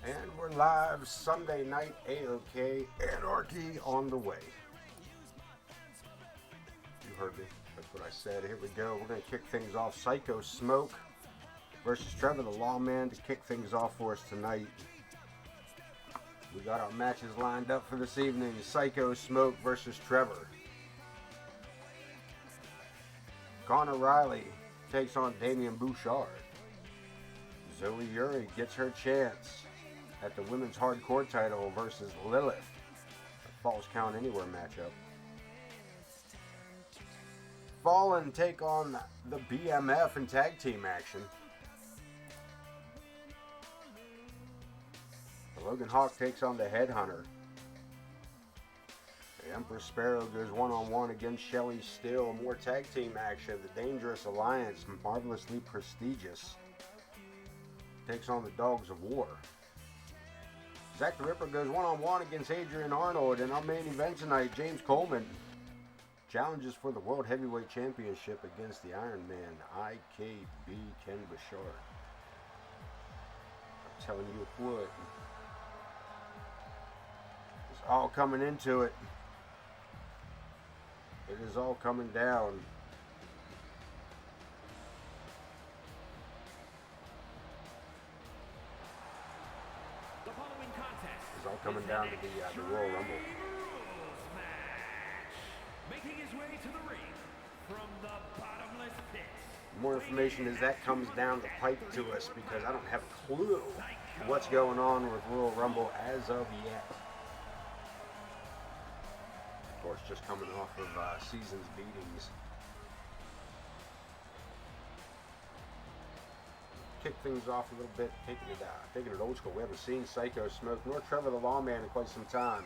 And we're live Sunday night, AoK, Anarchy on the way. You heard me. That's what I said. Here we go. We're going to kick things off. Psycho Smoke versus Trevor the Lawman to kick things off for us tonight. We got our matches lined up for this evening. Psycho Smoke versus Trevor. Connor Riley takes on Damian Bouchard. Zoe Uri gets her chance at the women's hardcore title versus Lilith. A Falls Count Anywhere matchup. Fallen take on the BMF in tag team action. Logan Hawk takes on the Headhunter. The Empress Sparrow goes one-on-one against Shelly Still. More tag team action. The Dangerous Alliance, Marvelously Prestigious, takes on the Dogs of War. Zack the Ripper goes one-on-one against Adrian Arnold. And our main event tonight, James Coleman challenges for the World Heavyweight Championship against the Iron Man, IKB Ken Bouchard. I'm telling you what. It's all coming into it. It is all coming down. The following contest It's all coming down to the Royal Rumble. Match. Making his way to the ring from the bottomless pit. More information as that comes down the pipe to us, because I don't have a clue what's going on with Royal Rumble as of yet. Of course, just coming off of season's beatings. Kick things off a little bit, taking it old school. We haven't seen Psycho Smoke nor Trevor the Lawman in quite some time.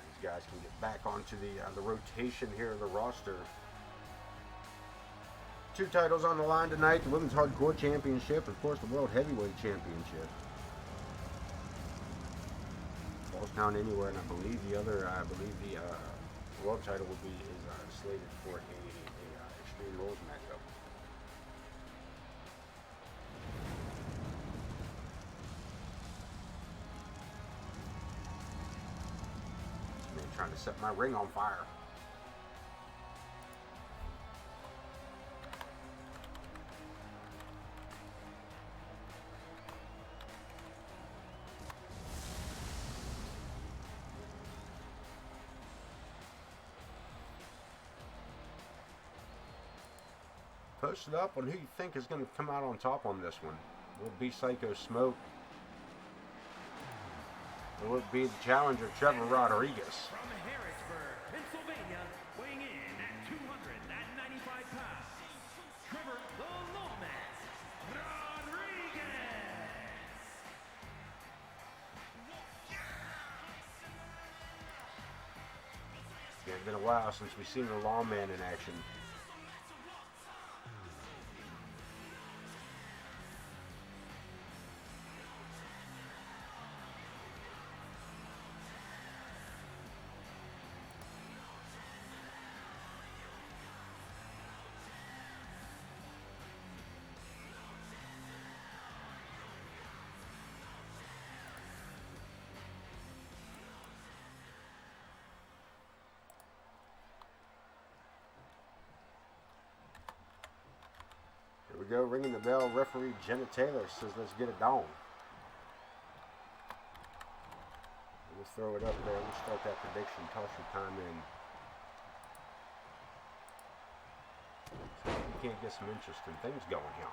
These guys can get back onto the rotation here of the roster. Two titles on the line tonight: the Women's Hardcore Championship, and of course the World Heavyweight Championship. Falls Count Anywhere, and I believe the world title is slated for a Extreme Rules matchup. Man, trying to set my ring on fire. Post it up on who you think is going to come out on top on this one. Will it be Psycho Smoke? Or will it be the challenger, Trevor Rodriguez? From Harrisburg, Pennsylvania, weighing in at 295 pounds, Trevor the Lawman Rodriguez. Yeah, it's been a while since we've seen the Lawman in action. Here we go, ringing the bell. Referee Jenna Taylor says, let's get it on. We'll throw it up there. We'll start that prediction. Toss your time in. So we can't get some interesting things going here.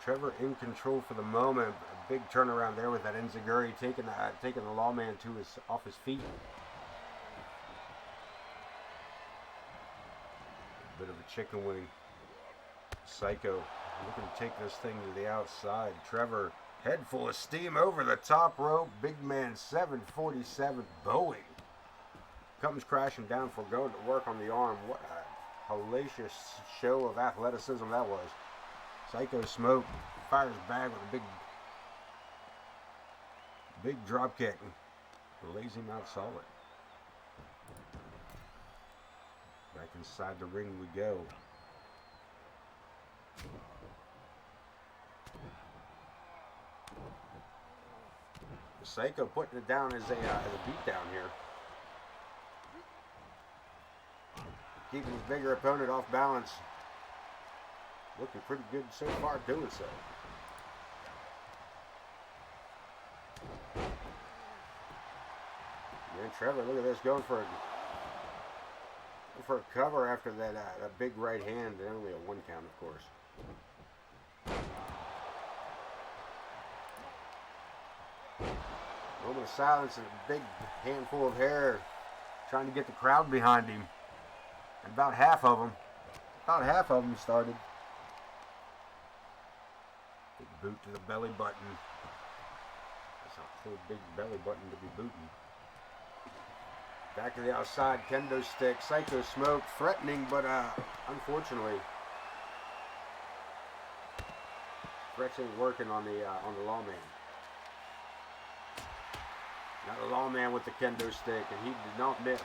Trevor in control for the moment. A big turnaround there with that Enziguri taking the Lawman off his feet. Bit of a chicken wing. Psycho looking to take this thing to the outside. Trevor, head full of steam over the top rope. Big man 747 Boeing comes crashing down for going to work on the arm. What a hellacious show of athleticism that was. Psycho Smoke fires back with a big drop kick. Lays him out solid. inside the ring we go. Psycho putting it down as a beatdown here. Keeping his bigger opponent off balance. Looking pretty good so far doing so. And Trevor, look at this, going for a cover after that big right hand, and only a 1 count, of course. Moment of silence and a big handful of hair, trying to get the crowd behind him. And about half of them started. Big boot to the belly button. That's a whole big belly button to be booting. Back to the outside, kendo stick, Psycho Smoke, threatening, but unfortunately, threats ain't working on the lawman. Now the lawman with the kendo stick, and he did not miss.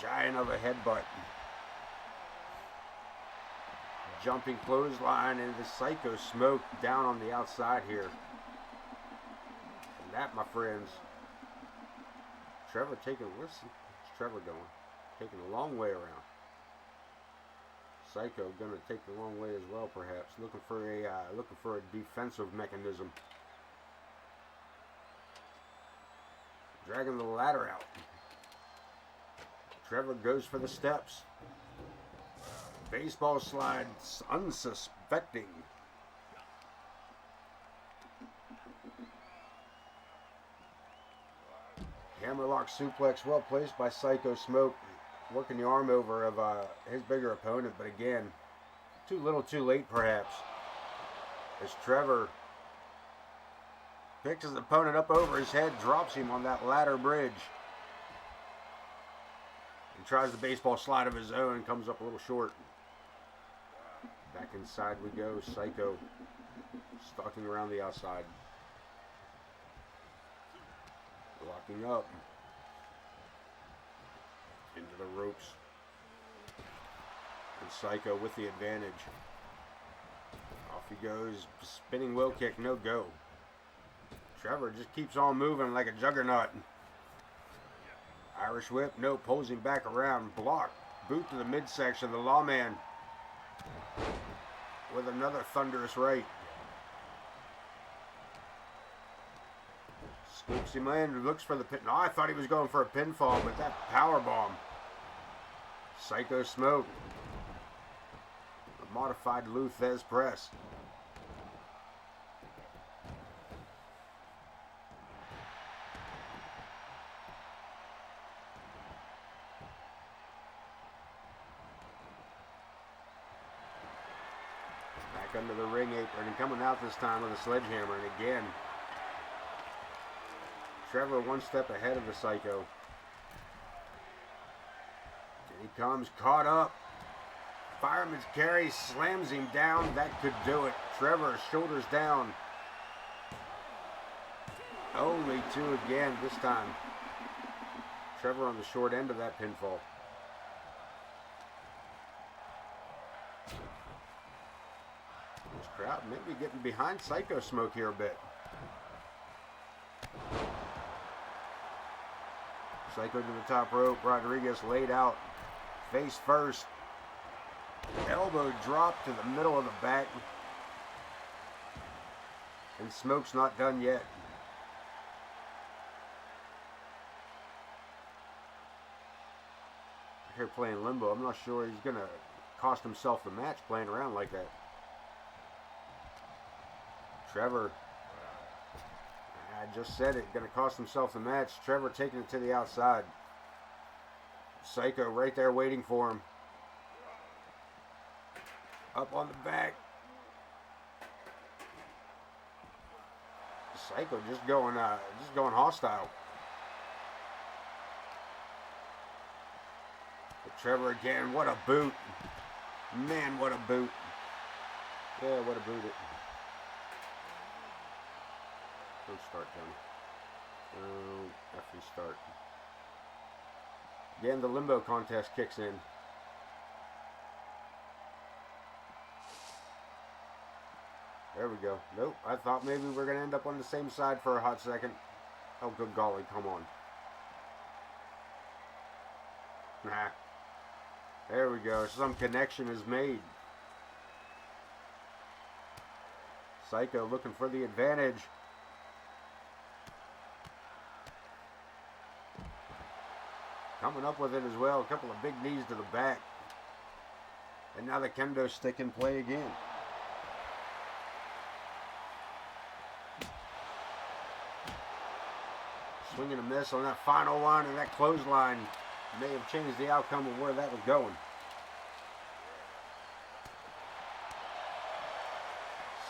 Giant of a headbutt. Jumping clothesline, and the Psycho Smoke down on the outside here. And that, my friends, Trevor taking, where's Trevor going? Taking a long way around. Psycho gonna take the long way as well, perhaps. Looking for a defensive mechanism. Dragging the ladder out. Trevor goes for the steps. Baseball slide, unsuspecting. Hammerlock suplex, well placed by Psycho Smoke. Working the arm over of his bigger opponent, but again, too little too late perhaps. As Trevor picks his opponent up over his head, drops him on that ladder bridge. He tries the baseball slide of his own and comes up a little short. Back inside we go, Psycho stalking around the outside. Locking up. Into the ropes. And Psycho with the advantage. Off he goes. Spinning wheel kick, no go. Trevor just keeps on moving like a juggernaut. Irish whip, no, pulls him back around. Block. Boot to the midsection. The lawman with another thunderous right. Scoops him in, looks for the pin. No, I thought he was going for a pinfall, but that power bomb. Psycho Smoke. A modified Luthez press. Back under the ring apron and coming out this time with a sledgehammer, and again, Trevor one step ahead of the Psycho. Here he comes, caught up. Fireman's carry slams him down. That could do it. Trevor, shoulders down. Only 2 again this time. Trevor on the short end of that pinfall. This crowd maybe getting behind Psycho Smoke here a bit. Psycho to the top rope. Rodriguez laid out. Face first. Elbow drop to the middle of the back. And Smoke's not done yet. Here playing limbo. I'm not sure he's going to cost himself the match playing around like that. Trevor. I just said it, going to cost himself the match. Trevor taking it to the outside. Psycho right there waiting for him. Up on the back. Psycho just going hostile. But Trevor again, what a boot. Man, what a boot. Yeah, what a boot it. Don't start, Tony. After you start. Again, the limbo contest kicks in. There we go. Nope, I thought maybe we were going to end up on the same side for a hot second. Oh, good golly, come on. Nah. There we go. Some connection is made. Psycho looking for the advantage. Coming up with it as well. A couple of big knees to the back. And now the kendo stick in play again. Swing and a miss on that final one, and that clothesline may have changed the outcome of where that was going.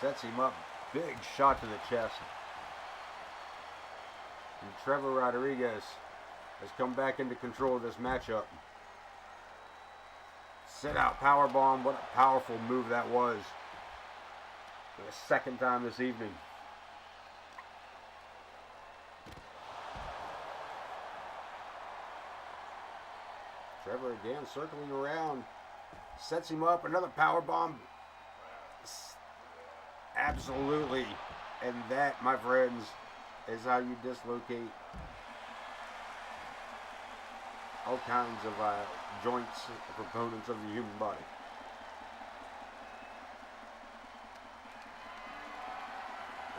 Sets him up. Big shot to the chest. And Trevor Rodriguez has come back into control of this matchup. Sit out powerbomb. What a powerful move that was. For the second time this evening. Trevor again circling around. Sets him up. Another powerbomb. Absolutely. And that, my friends, is how you dislocate all kinds of joints, components of the human body.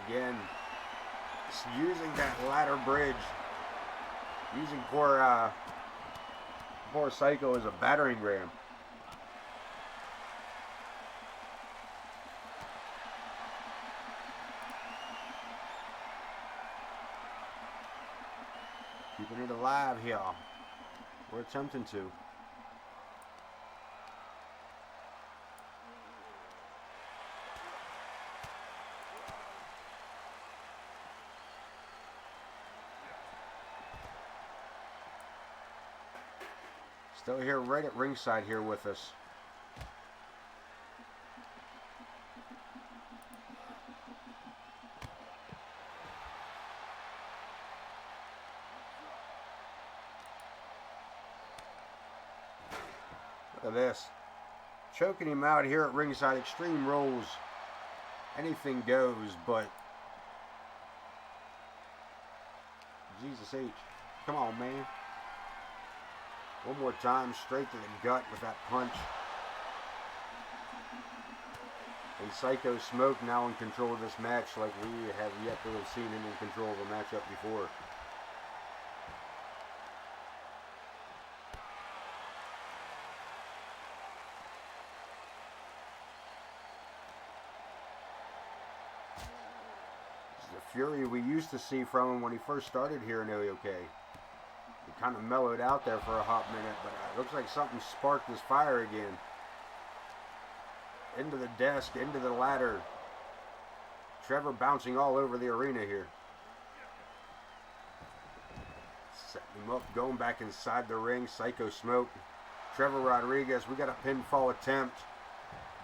Again, using that ladder bridge, using poor Psycho as a battering ram. Keeping it alive here. We're attempting to. Still here right at ringside here with us. Look at this. Choking him out here at ringside. Extreme rolls. Anything goes, but Jesus H. Come on, man. One more time, straight to the gut with that punch. And Psycho Smoke now in control of this match like we have yet to have seen him in control of a matchup before. This is the fury we used to see from him when he first started here in AoK. He kind of mellowed out there for a hot minute, but it looks like something sparked his fire again. Into the desk, into the ladder. Trevor bouncing all over the arena here. Setting him up, going back inside the ring. Psycho Smoke. Trevor Rodriguez, we got a pinfall attempt.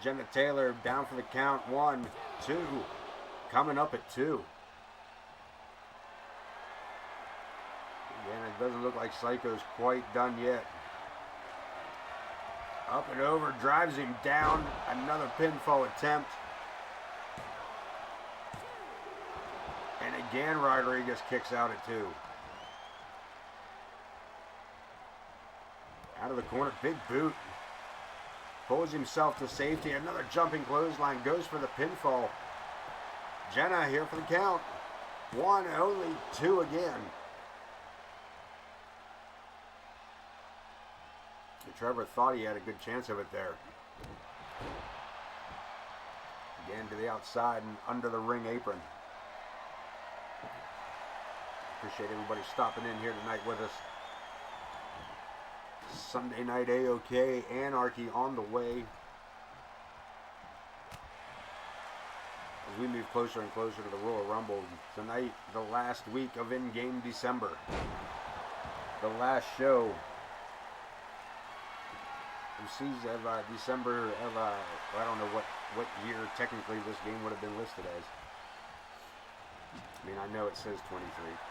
Jenna Taylor down for the count. 1, 2. Coming up at 2. And it doesn't look like Psycho's quite done yet. Up and over, drives him down. Another pinfall attempt. And again, Rodriguez kicks out at 2. Out of the corner, big boot. Pulls himself to safety. Another jumping clothesline, goes for the pinfall. Jenna here for the count. 1, only 2 again. Trevor thought he had a good chance of it there. Again to the outside and under the ring apron. Appreciate everybody stopping in here tonight with us. Sunday night AoK, Anarchy on the way. As we move closer and closer to the Royal Rumble. Tonight, the last week of in-game December. The last show. December of, I don't know what year technically this game would have been listed as. I mean, I know it says 23,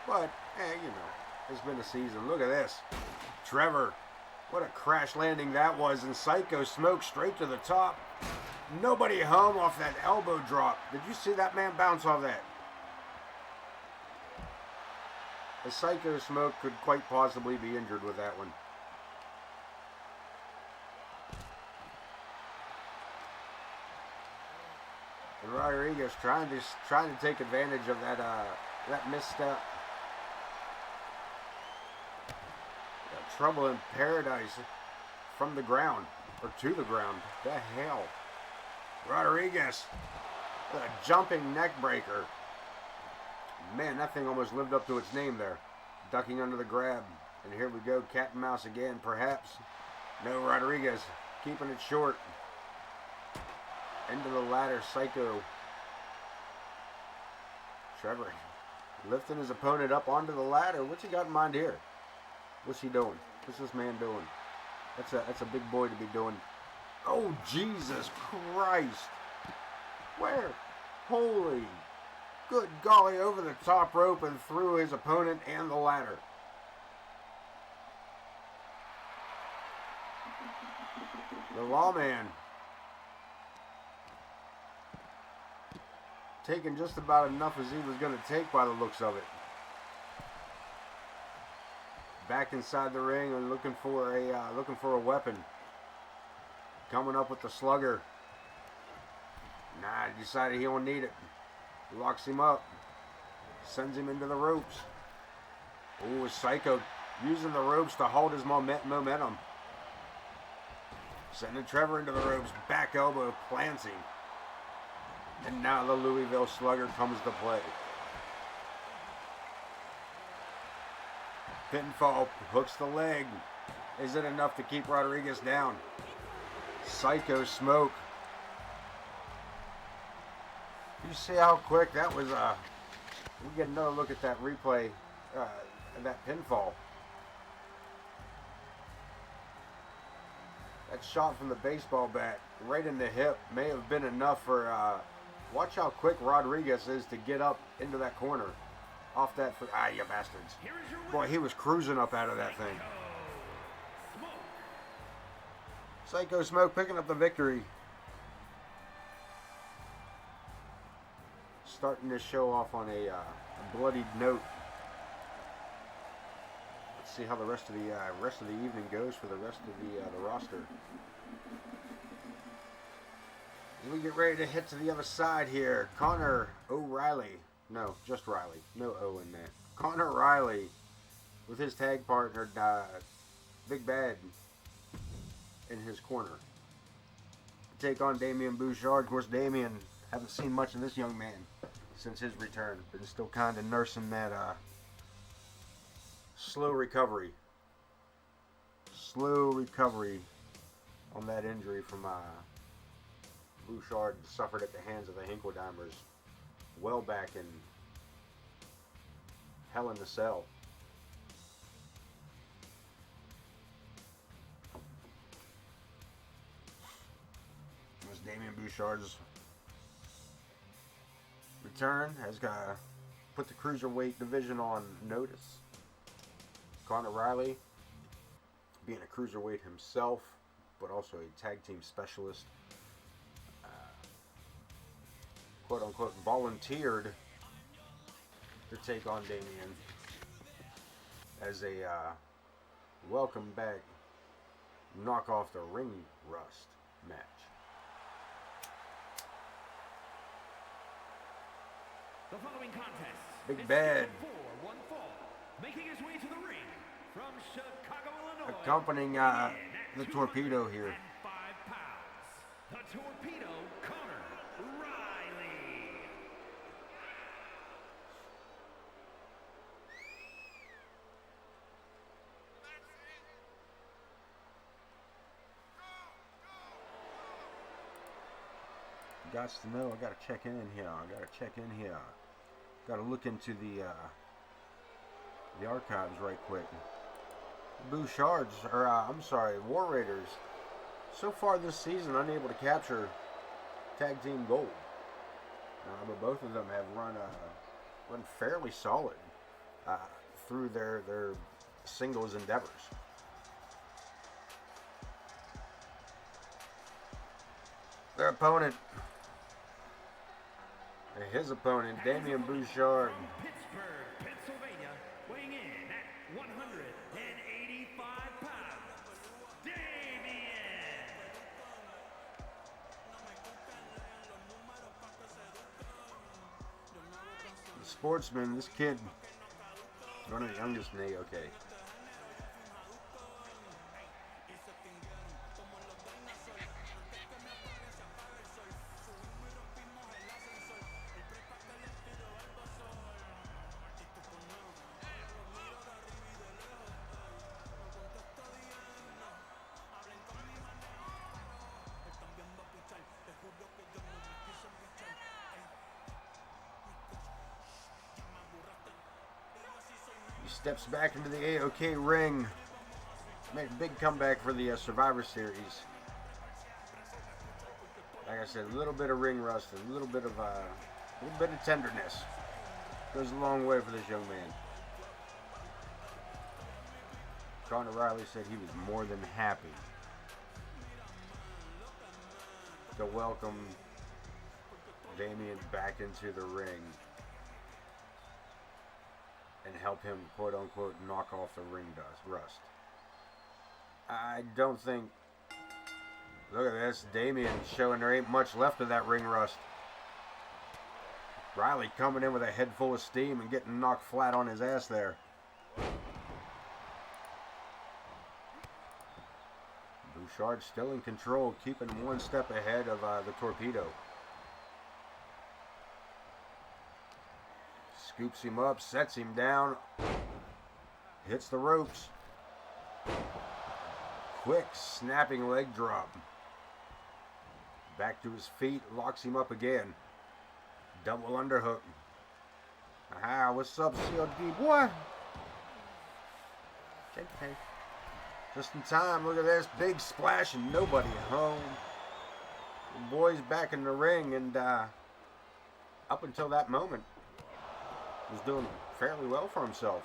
but, you know, it's been a season. Look at this. Trevor, what a crash landing that was, and Psycho Smoke straight to the top. Nobody home off that elbow drop. Did you see that man bounce off that? The Psycho Smoke could quite possibly be injured with that one. And Rodriguez trying to take advantage of that misstep. Got trouble in paradise from the ground, or to the ground. The hell. Rodriguez, a jumping neck breaker. Man, that thing almost lived up to its name there. Ducking under the grab. And here we go, cat and mouse again, perhaps. No, Rodriguez keeping it short. Into the ladder, Psycho. Trevor lifting his opponent up onto the ladder. What's he got in mind here? What's he doing? What's this man doing? That's a big boy to be doing. Oh, Jesus Christ. Where? Holy. Good golly, over the top rope and through his opponent and the ladder. The lawman taking just about enough as he was going to take by the looks of it. Back inside the ring and looking for a weapon. Coming up with the slugger. Nah, he decided he don't need it. Locks him up. Sends him into the ropes. Ooh, Psycho using the ropes to hold his momentum. Sending Trevor into the ropes. Back elbow plants him. And now the Louisville Slugger comes to play. Pinfall hooks the leg. Is it enough to keep Rodriguez down? Psycho Smoke. You see how quick that was? We get another look at that replay, that pinfall. That shot from the baseball bat right in the hip may have been enough for. Watch how quick Rodriguez is to get up into that corner, off that. You bastards! Boy, he was cruising up out of that thing. Psycho Smoke picking up the victory. Starting to show off on a bloodied note. Let's see how the rest of the evening goes for the rest of the roster. As we get ready to hit to the other side here, Connor O'Reilly. No, just Riley. No O in there. Connor Riley with his tag partner, Big Bad, in his corner. Take on Damien Bouchard. Of course, Damien, haven't seen much of this young man since his return. Been still kind of nursing that slow recovery. Slow recovery on that injury from Bouchard suffered at the hands of the Hinkledimers well back in Hell in the Cell. It was Damien Bouchard's return has put the cruiserweight division on notice. Connor Riley, being a cruiserweight himself, but also a tag team specialist, quote unquote volunteered to take on Damien as a welcome back, knock off the ring rust match. The following contest Big is Bad, scheduled for one fall, making his way to the ring from Chicago, Illinois, accompanying the Torpedo here. 5 pounds, the Torpedo, Connor Riley. Gots to know, I gotta check in here. Gotta look into the archives right quick. Bouchards, or I'm sorry, War Raiders, so far this season unable to capture tag team gold. But both of them have run run fairly solid through their singles endeavors. Their opponent, his opponent, Damien Bouchard. From Pittsburgh, Pennsylvania, weighing in at 185 pounds, Damien. The sportsman, this kid, one of the youngest in AoK. He steps back into the AoK ring. Made a big comeback for the Survivor Series. Like I said, a little bit of ring rust, a little bit of tenderness goes a long way for this young man. Conor Riley said he was more than happy to welcome Damien back into the ring and help him, quote unquote, knock off the ring rust. I don't think. Look at this. Damien showing there ain't much left of that ring rust. Riley coming in with a head full of steam and getting knocked flat on his ass there. Bouchard still in control, keeping one step ahead of the torpedo. Scoops him up, sets him down, hits the ropes. Quick snapping leg drop. Back to his feet, locks him up again. Double underhook. Aha, what's up, CLD boy? Okay. Just in time, look at this. Big splash and nobody home. The boy's back in the ring, and up until that moment, was doing fairly well for himself.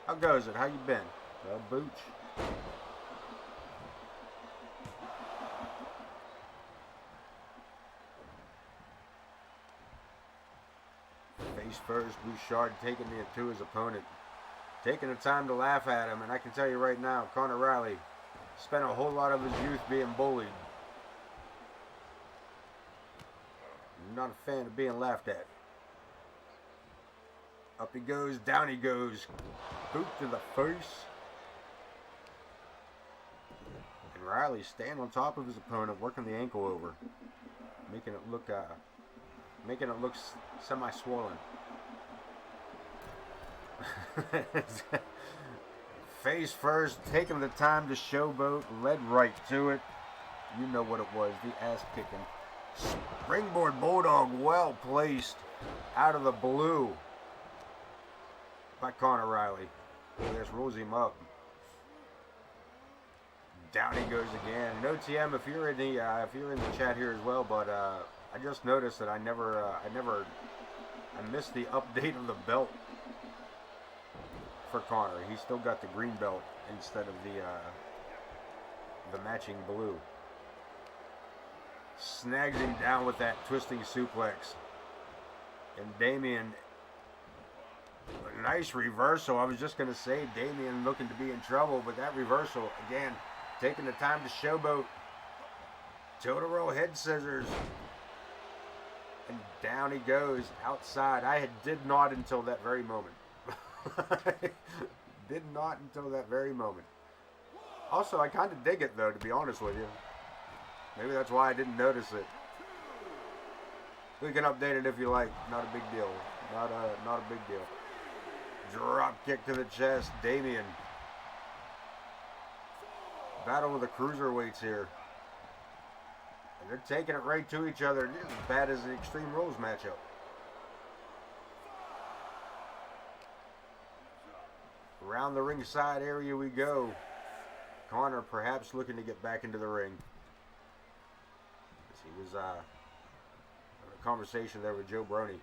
How goes it? How you been? Well, Booch. Face first, Bouchard taking it to his opponent. Taking the time to laugh at him, and I can tell you right now, Conor Riley spent a whole lot of his youth being bullied. I'm not a fan of being laughed at. Up he goes, down he goes. Boot to the face. And Riley staying on top of his opponent, working the ankle over, making it look semi-swollen. Face first, taking the time to showboat, led right to it. You know what it was, the ass kicking. Springboard Bulldog, well placed, out of the blue by Conor Riley. This rolls him up. Down he goes again. And OTM, if you're in the chat here as well, but I just noticed that I missed the update of the belt for Conor. He's still got the green belt instead of the matching blue. Snags him down with that twisting suplex. And Damien, a nice reversal. I was just going to say Damien looking to be in trouble, but that reversal, again, taking the time to showboat. Totoro head scissors. And down he goes, outside. I did not until that very moment. Did not until that very moment. Also, I kind of dig it, though, to be honest with you. Maybe that's why I didn't notice it. We can update it if you like. Not a big deal. Not a big deal. Drop kick to the chest. Damien. Battle with the cruiserweights here. And they're taking it right to each other. Just as bad as the Extreme Rules matchup. Around the ringside area we go. Conor perhaps looking to get back into the ring. He was having a conversation there with Joe Brony.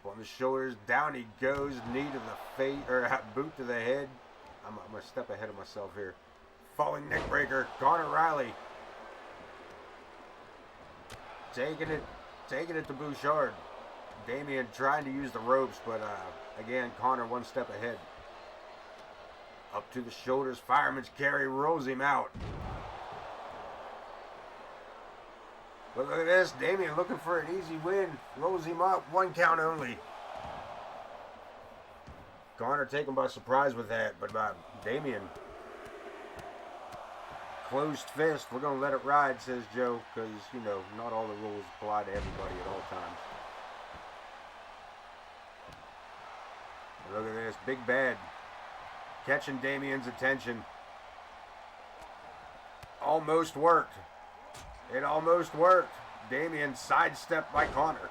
Up on the shoulders, down he goes, knee to the face, or boot to the head. I'm a step ahead of myself here. Falling neck breaker, Connor Riley. Taking it to Bouchard. Damien trying to use the ropes, but again, Connor one step ahead. Up to the shoulders, fireman's carry, rolls him out. But look at this, Damien looking for an easy win. Rolls him up, 1 count only. Connor taken by surprise with that, but Damien. Closed fist, we're going to let it ride, says Joe, because, you know, not all the rules apply to everybody at all times. Look at this, Big Bad. Catching Damien's attention. Almost worked. It almost worked. Damien sidestepped by Connor.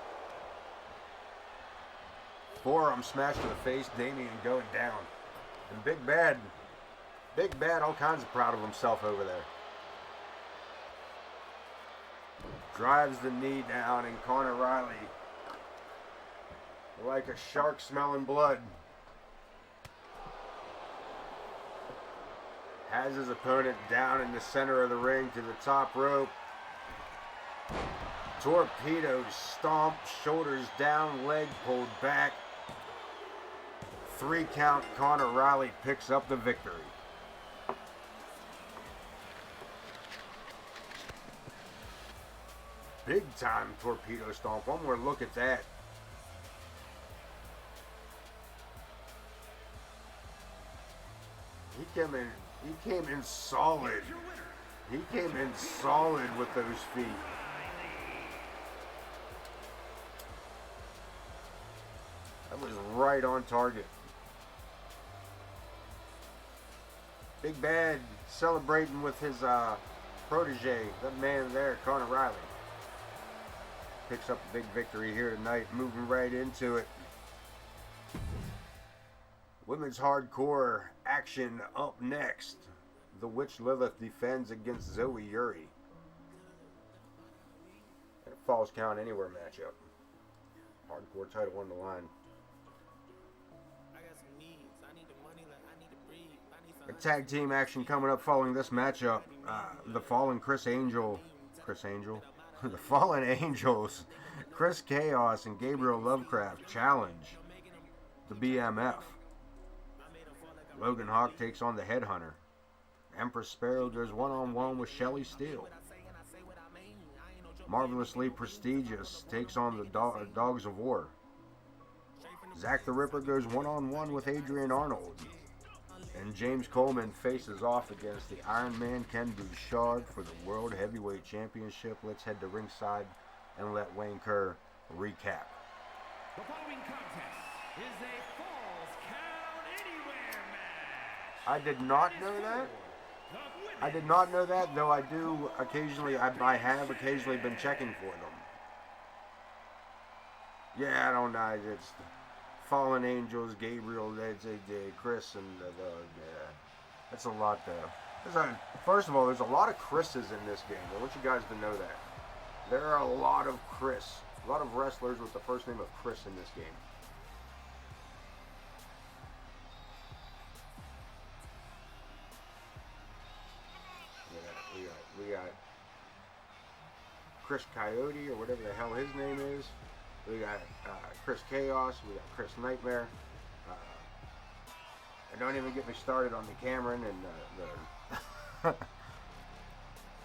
Forearm smash to the face. Damien going down. And Big Bad all kinds of proud of himself over there. Drives the knee down, and Connor Riley, like a shark smelling blood, has his opponent down in the center of the ring to the top rope. Torpedo stomp, shoulders down, leg pulled back. 3 count, Connor Riley picks up the victory. Big time torpedo stomp. One more look at that. He came in solid. He came in solid with those feet. That was right on target. Big Bad celebrating with his protege, that man there, Connor Riley. Picks up a big victory here tonight, moving right into it. Women's hardcore action up next. The Witch Lilith defends against Zoe Yuri. And a Falls Count Anywhere matchup. Hardcore title on the line. A tag team action coming up following this matchup. The Fallen The Fallen Angels, Chris Chaos and Gabriel Lovecraft challenge the BMF. Logan Hawk takes on the Headhunter. Empress Sparrow goes one-on-one with Shelly Steele. Marvelously Prestigious takes on the Dogs of War. Zack the Ripper goes one-on-one with Adrian Arnold. And James Coleman faces off against the Iron Man Ken Bouchard for the World Heavyweight Championship. Let's head to ringside and let Wayne Kerr recap. The following contest is a Falls Count Anywhere match. I did not know that. I did not know that, though I do occasionally, I have occasionally been checking for them. Yeah, I don't know. It's Fallen Angels, Gabriel, Chris, and that's a lot there. First of all, there's a lot of Chris's in this game. I want you guys to know that. There are a lot of Chris. A lot of wrestlers with the first name of Chris in this game. We got Chris Coyote, or whatever the hell his name is. We got Chris Chaos. We got Chris Nightmare. And don't even get me started on the Cameron and the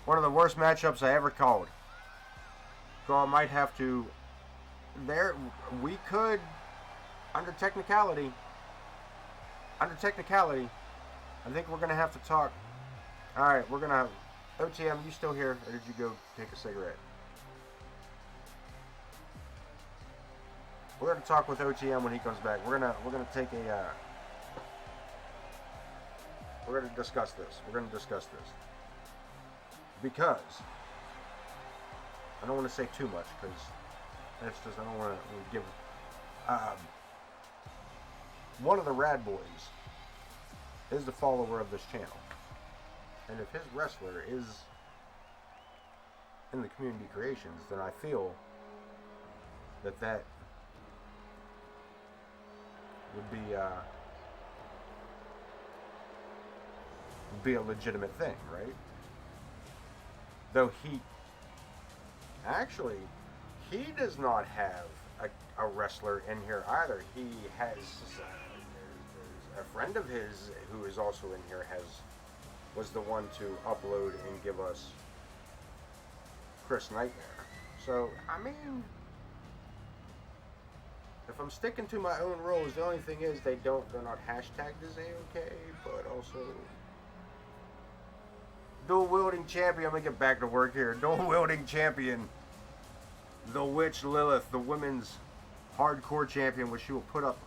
one of the worst matchups I ever called. So I might have to. We could, under technicality. I think we're gonna have to talk. All right, we're gonna. OTM, you still here, or did you go take a cigarette? We're gonna talk with OTM when he comes back. We're gonna take a. We're gonna discuss this. Because I don't want to say too much because that's just I don't want to give. One of the Rad Boys is the follower of this channel, and if his wrestler is in the community creations, then I feel that would be a legitimate thing, right? Though actually, he does not have a wrestler in here either. He has a friend of his who is also in here was the one to upload and give us Chris Nightmare. So I mean, if I'm sticking to my own rules, the only thing is they're not hashtagged as AoK, but also dual wielding champion. I'm gonna get back to work here. Dual wielding champion, the Witch Lilith, the women's hardcore champion, which she will put up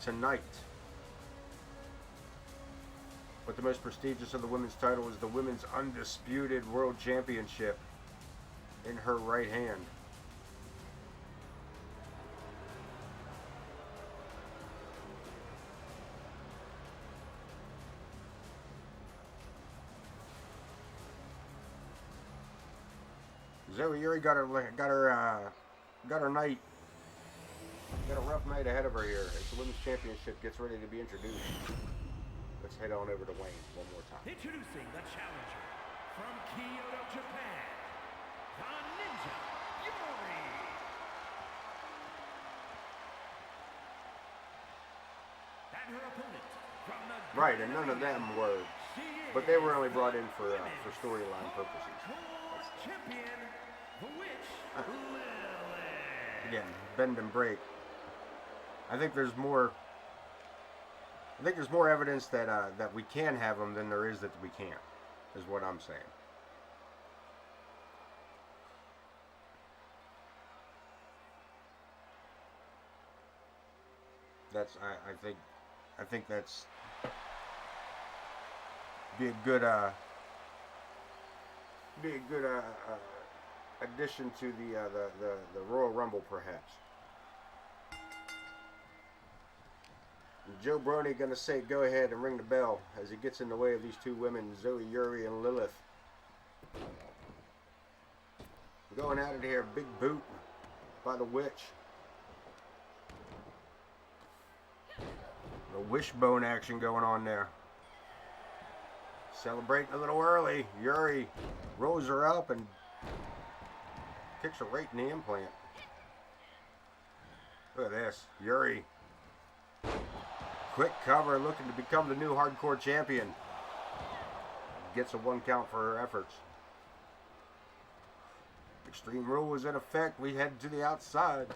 tonight. But the most prestigious of the women's title is the Women's Undisputed World Championship in her right hand. Zoe Yuri got her night. Got a rough night ahead of her here as the women's championship gets ready to be introduced. Let's head on over to Wayne one more time. Introducing the challenger from Kyoto, Japan, the Ninja Yuri. And her opponent from the Right, and none of them were, but they were only brought in for storyline purposes. Champion, the Witch Lilith. Again, bend and break. I think there's more evidence that we can have them than there is that we can't, is what I'm saying. I think that's be a good addition to the Royal Rumble, perhaps. Joe Brony gonna say go ahead and ring the bell as he gets in the way of these two women, Zoe Yuri and Lilith. Going out of here, big boot by the Witch. The wishbone action going on there. Celebrating a little early. Yuri rolls her up and kicks her right in the implant. Look at this. Yuri. Quick cover, looking to become the new hardcore champion. Gets a 1 count for her efforts. Extreme Rule is in effect. We head to the outside.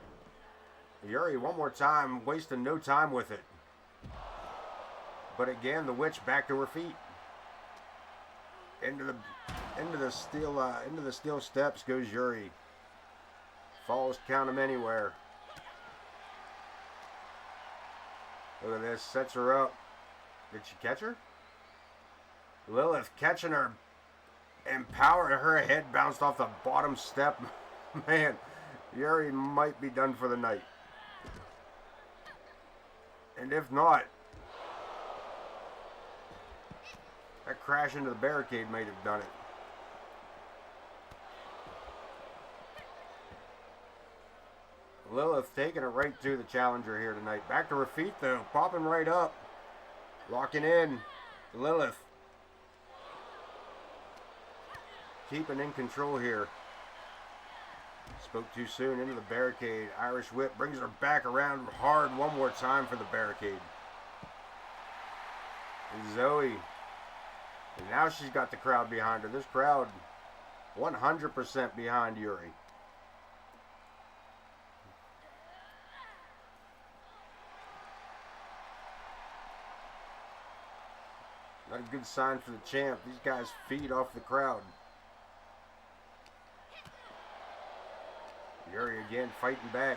Yuri one more time, wasting no time with it. But again, the Witch back to her feet. Into the steel steps goes Yuri. Falls, count him anywhere. Look at this, sets her up. Did she catch her? Lilith catching her and power. Her head bounced off the bottom step. Man, Yuri might be done for the night. And if not, that crash into the barricade might have done it. Lilith taking it right to the challenger here tonight. Back to her feet though, popping right up. Locking in. Lilith. Keeping in control here. Spoke too soon into the barricade. Irish whip brings her back around hard one more time for the barricade. And Zoe. And now she's got the crowd behind her. This crowd 100% behind Yuri. Not a good sign for the champ. These guys feed off the crowd. Yuri again fighting back.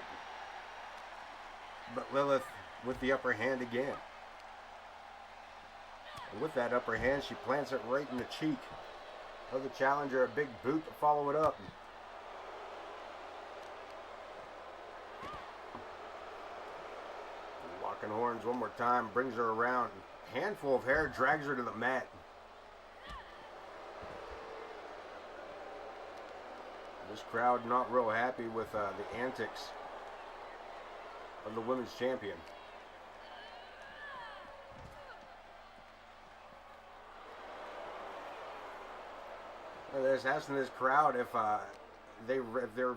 But Lilith with the upper hand again. And with that upper hand, she plants it right in the cheek of the challenger. A big boot to follow it up. Locking horns one more time. Brings her around. Handful of hair drags her to the mat. This crowd not real happy with the antics of the women's champion. This asking this crowd if they're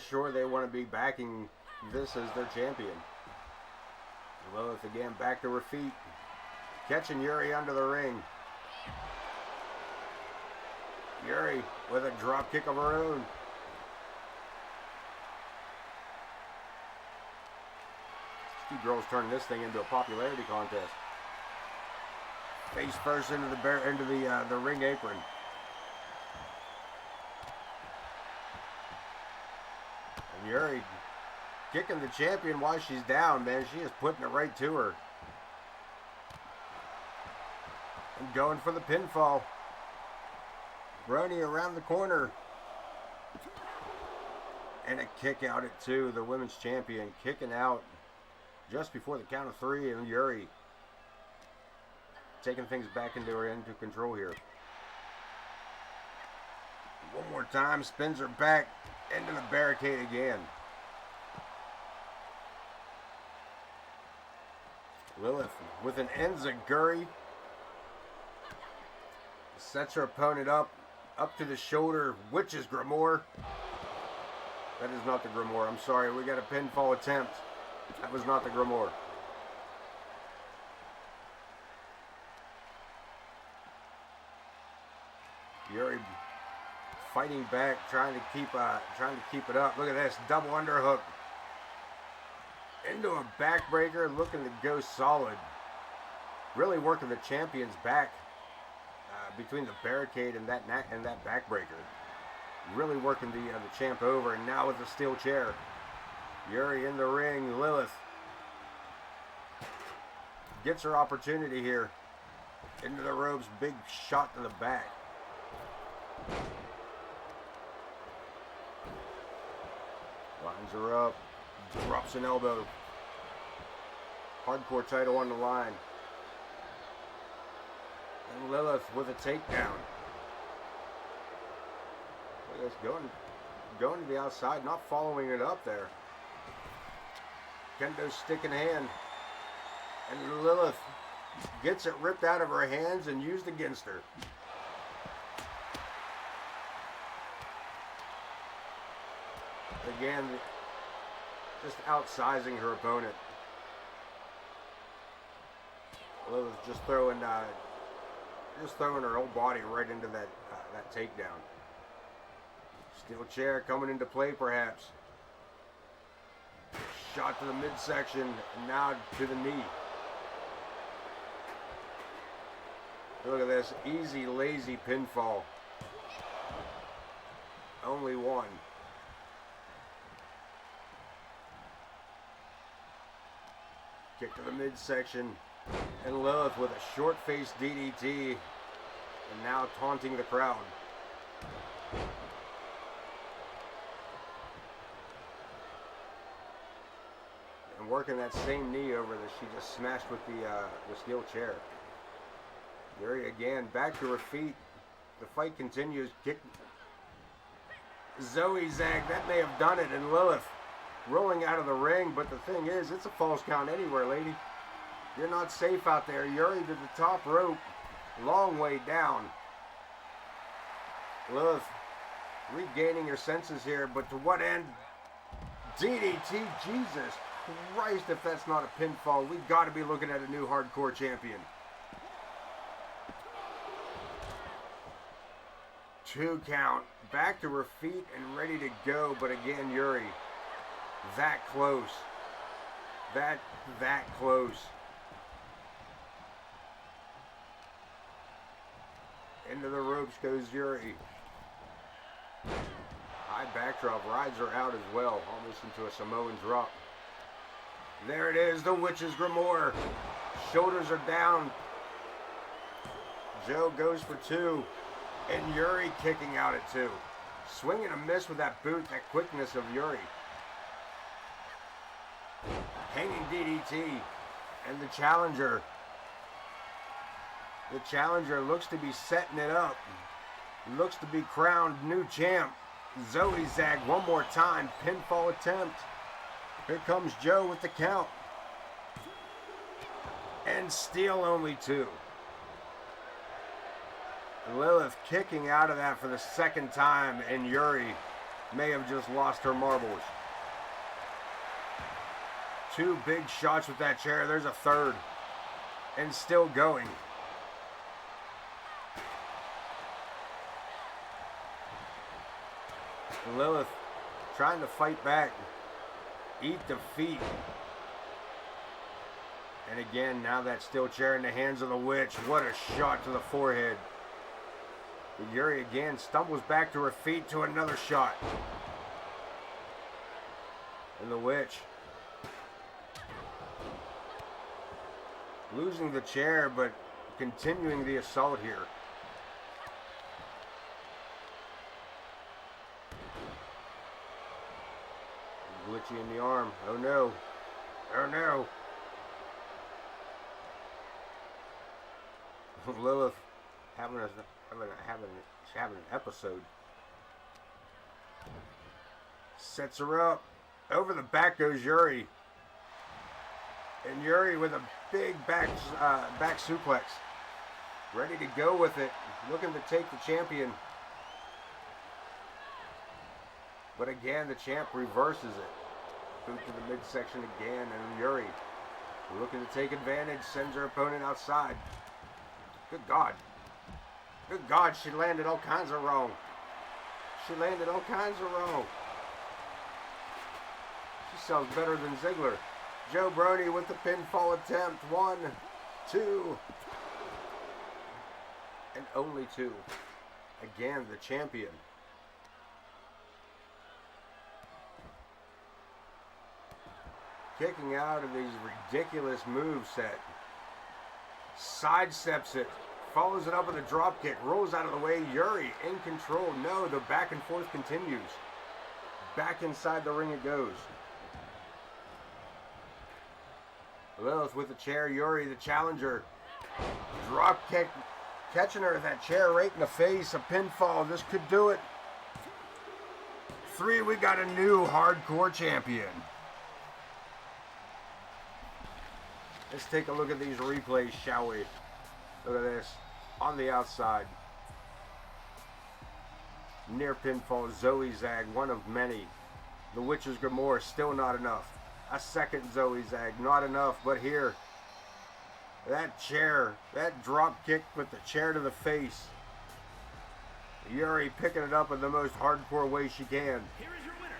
sure they want to be backing this as their champion. Lilith again back to her feet, catching Yuri under the ring. Yuri with a drop kick of her own. Two girls turning this thing into a popularity contest. Face first into the ring apron. And Yuri kicking the champion while she's down, man. She is putting it right to her. And going for the pinfall. Brony around the corner. And a kick out at 2. The women's champion kicking out just before the count of 3. And Yuri taking things back into control here. One more time. Spins her back into the barricade again. Lilith with an enziguri. Sets her opponent up to the shoulder. Witch's Grimoire. That is not the Grimoire. I'm sorry. We got a pinfall attempt. That was not the Grimoire. Yuri fighting back, trying to keep it up. Look at this double underhook into a backbreaker, looking to go solid. Really working the champion's back between the barricade and that backbreaker. Really working the champ over, and now with the steel chair. Yuri in the ring. Lilith gets her opportunity here. Into the ropes, big shot to the back. Lines her up, drops an elbow. Hardcore title on the line. And Lilith with a takedown. Look at this, going to the outside, not following it up there. Kendo stick in hand. And Lilith gets it ripped out of her hands and used against her. Again, just outsizing her opponent. Lilith just throwing her whole body right into that takedown. Steel chair coming into play, perhaps. Shot to the midsection, and now to the knee. Look at this, easy, lazy pinfall. Only one. Kick to the midsection, and Lilith with a short-faced DDT, and now taunting the crowd. And working that same knee over that she just smashed with the steel chair. Yuri again back to her feet. The fight continues. Kick. Zoe Zag, that may have done it, and Lilith rolling out of the ring, but the thing is, it's a false count anywhere, lady. You're not safe out there. Yuri to the top rope, long way down. Lilith regaining her senses here, but to what end? DDT, Jesus Christ, if that's not a pinfall, we've got to be looking at a new hardcore champion. 2 count, back to her feet and ready to go, but again, Yuri, that close. That close. Into the ropes goes Yuri. High backdrop, rides her out as well, almost into a Samoan drop. There it is, the Witch's Grimoire. Shoulders are down. Joe goes for 2. And Yuri kicking out at 2. Swing and a miss with that boot, that quickness of Yuri. Hanging DDT. And the challenger. The challenger looks to be setting it up. Looks to be crowned new champ. Zoe Zag one more time. Pinfall attempt. Here comes Joe with the count. And still only 2. Lilith kicking out of that for the second time, and Yuri may have just lost her marbles. 2 big shots with that chair. There's a third. And still going. Lilith trying to fight back. Eat defeat. And again, now that steel chair in the hands of the witch. What a shot to the forehead. But Yuri again stumbles back to her feet to another shot. And the witch losing the chair, but continuing the assault here. Glitchy in the arm. Oh no. Oh no. Lilith having an episode. Sets her up. Over the back goes Yuri. And Yuri with a big back suplex. Ready to go with it. Looking to take the champion. But again, the champ reverses it. Boot to the midsection again, and Yuri, looking to take advantage, sends her opponent outside. Good God. Good God, she landed all kinds of wrong. She landed all kinds of wrong. She sells better than Ziggler. Joe Brody with the pinfall attempt. 1, 2. And only 2. Again, the champion. Kicking out of these ridiculous moveset. Sidesteps it. Follows it up with a drop kick. Rolls out of the way. Yuri in control. No, the back and forth continues. Back inside the ring it goes. Lilith with the chair. Yuri the challenger. Drop kick. Catching her with that chair right in the face. A pinfall. This could do it. 3, we got a new hardcore champion. Let's take a look at these replays, shall we? Look at this. On the outside. Near pinfall, Zoe Zag, one of many. The Witch's Grimoire, still not enough. A second Zoe Zag, not enough, but here. That chair, that drop kick with the chair to the face. Yuri picking it up in the most hardcore way she can. Here is your winner.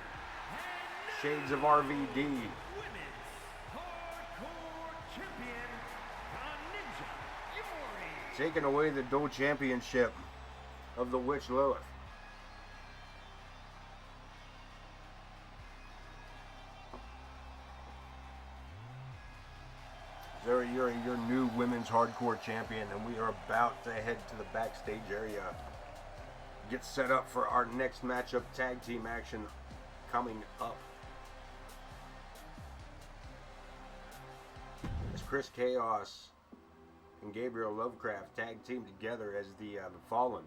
Shades of RVD. Women's Hardcore Champion, Ninja Yuri. Taking away the dual championship of the Witch Lilith. Zara Yuri, your new women's hardcore champion, and we are about to head to the backstage area. Get set up for our next matchup, tag team action coming up. As Chris Chaos and Gabriel Lovecraft tag team together as the Fallen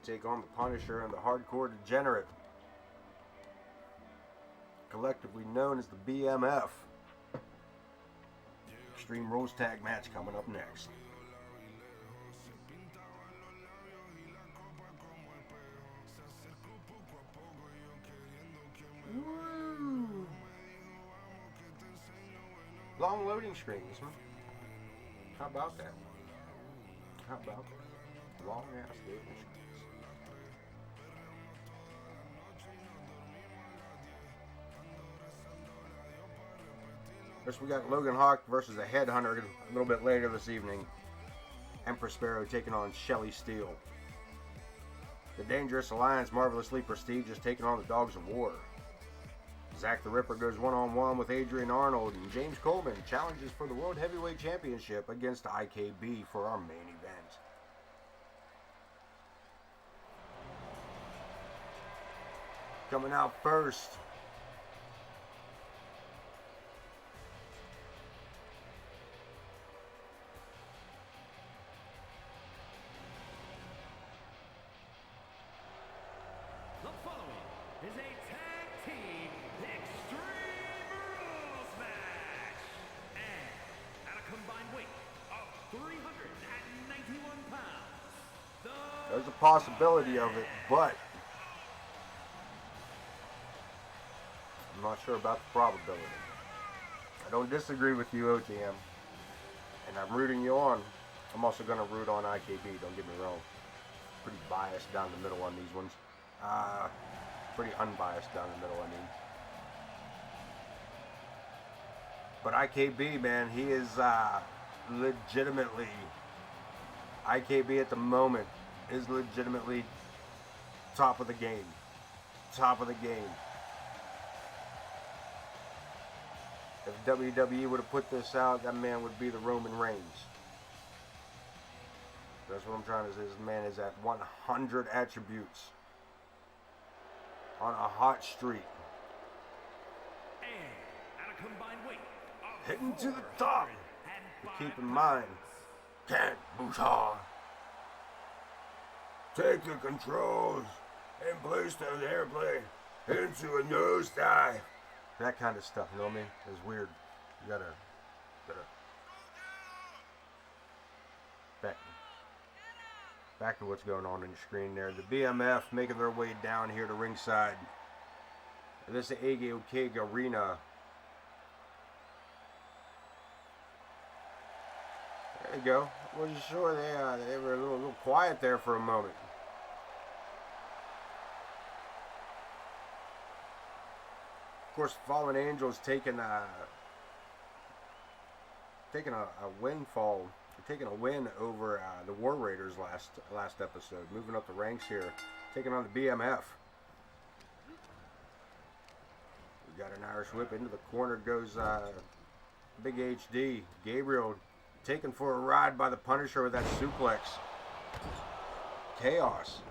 take on the Punisher and the Hardcore Degenerate, collectively known as the BMF. Extreme Rules tag match coming up next. Woo. Long loading screens, huh? How about that? How about that? Long ass loading screens. First, we got Logan Hawk versus the Headhunter a little bit later this evening. Empress Sparrow taking on Shelly Steele. The Dangerous Alliance, Marvelously Prestigious, taking on the Dogs of War. Zack the Ripper goes one-on-one with Adrian Arnold, and James Coleman challenges for the World Heavyweight Championship against IKB for our main event. Coming out first, The following is a tag team Extreme Rules match. And at a combined weight of 391 pounds, there's a possibility of it, but I'm not sure about the probability. I don't disagree with you, OTM, and I'm rooting you on. I'm also going to root on IKB, don't get me wrong. Pretty biased down the middle on these ones. Pretty unbiased down the middle, I mean. But IKB, man, he is legitimately, IKB at the moment is legitimately top of the game. Top of the game. If WWE would have put this out, that man would be the Roman Reigns. That's what I'm trying to say. This man is at 100 attributes. On a hot streak. And at a combined weight of Hitting to the top. But keep in mind, can't Bouchard. Take the controls and place the airplane into a nosedive. That kind of stuff, you know what I mean? It's weird. You gotta back to what's going on your screen there. The BMF making their way down here to ringside. This is the AoK arena. There you go. Wasn't sure they were a little quiet there for a moment. Of course, Fallen Angels taking a windfall, taking a win over the War Raiders last episode. Moving up the ranks here, taking on the BMF. We got an Irish whip into the corner. Goes Big HD. Gabriel taken for a ride by the Punisher with that suplex. Chaos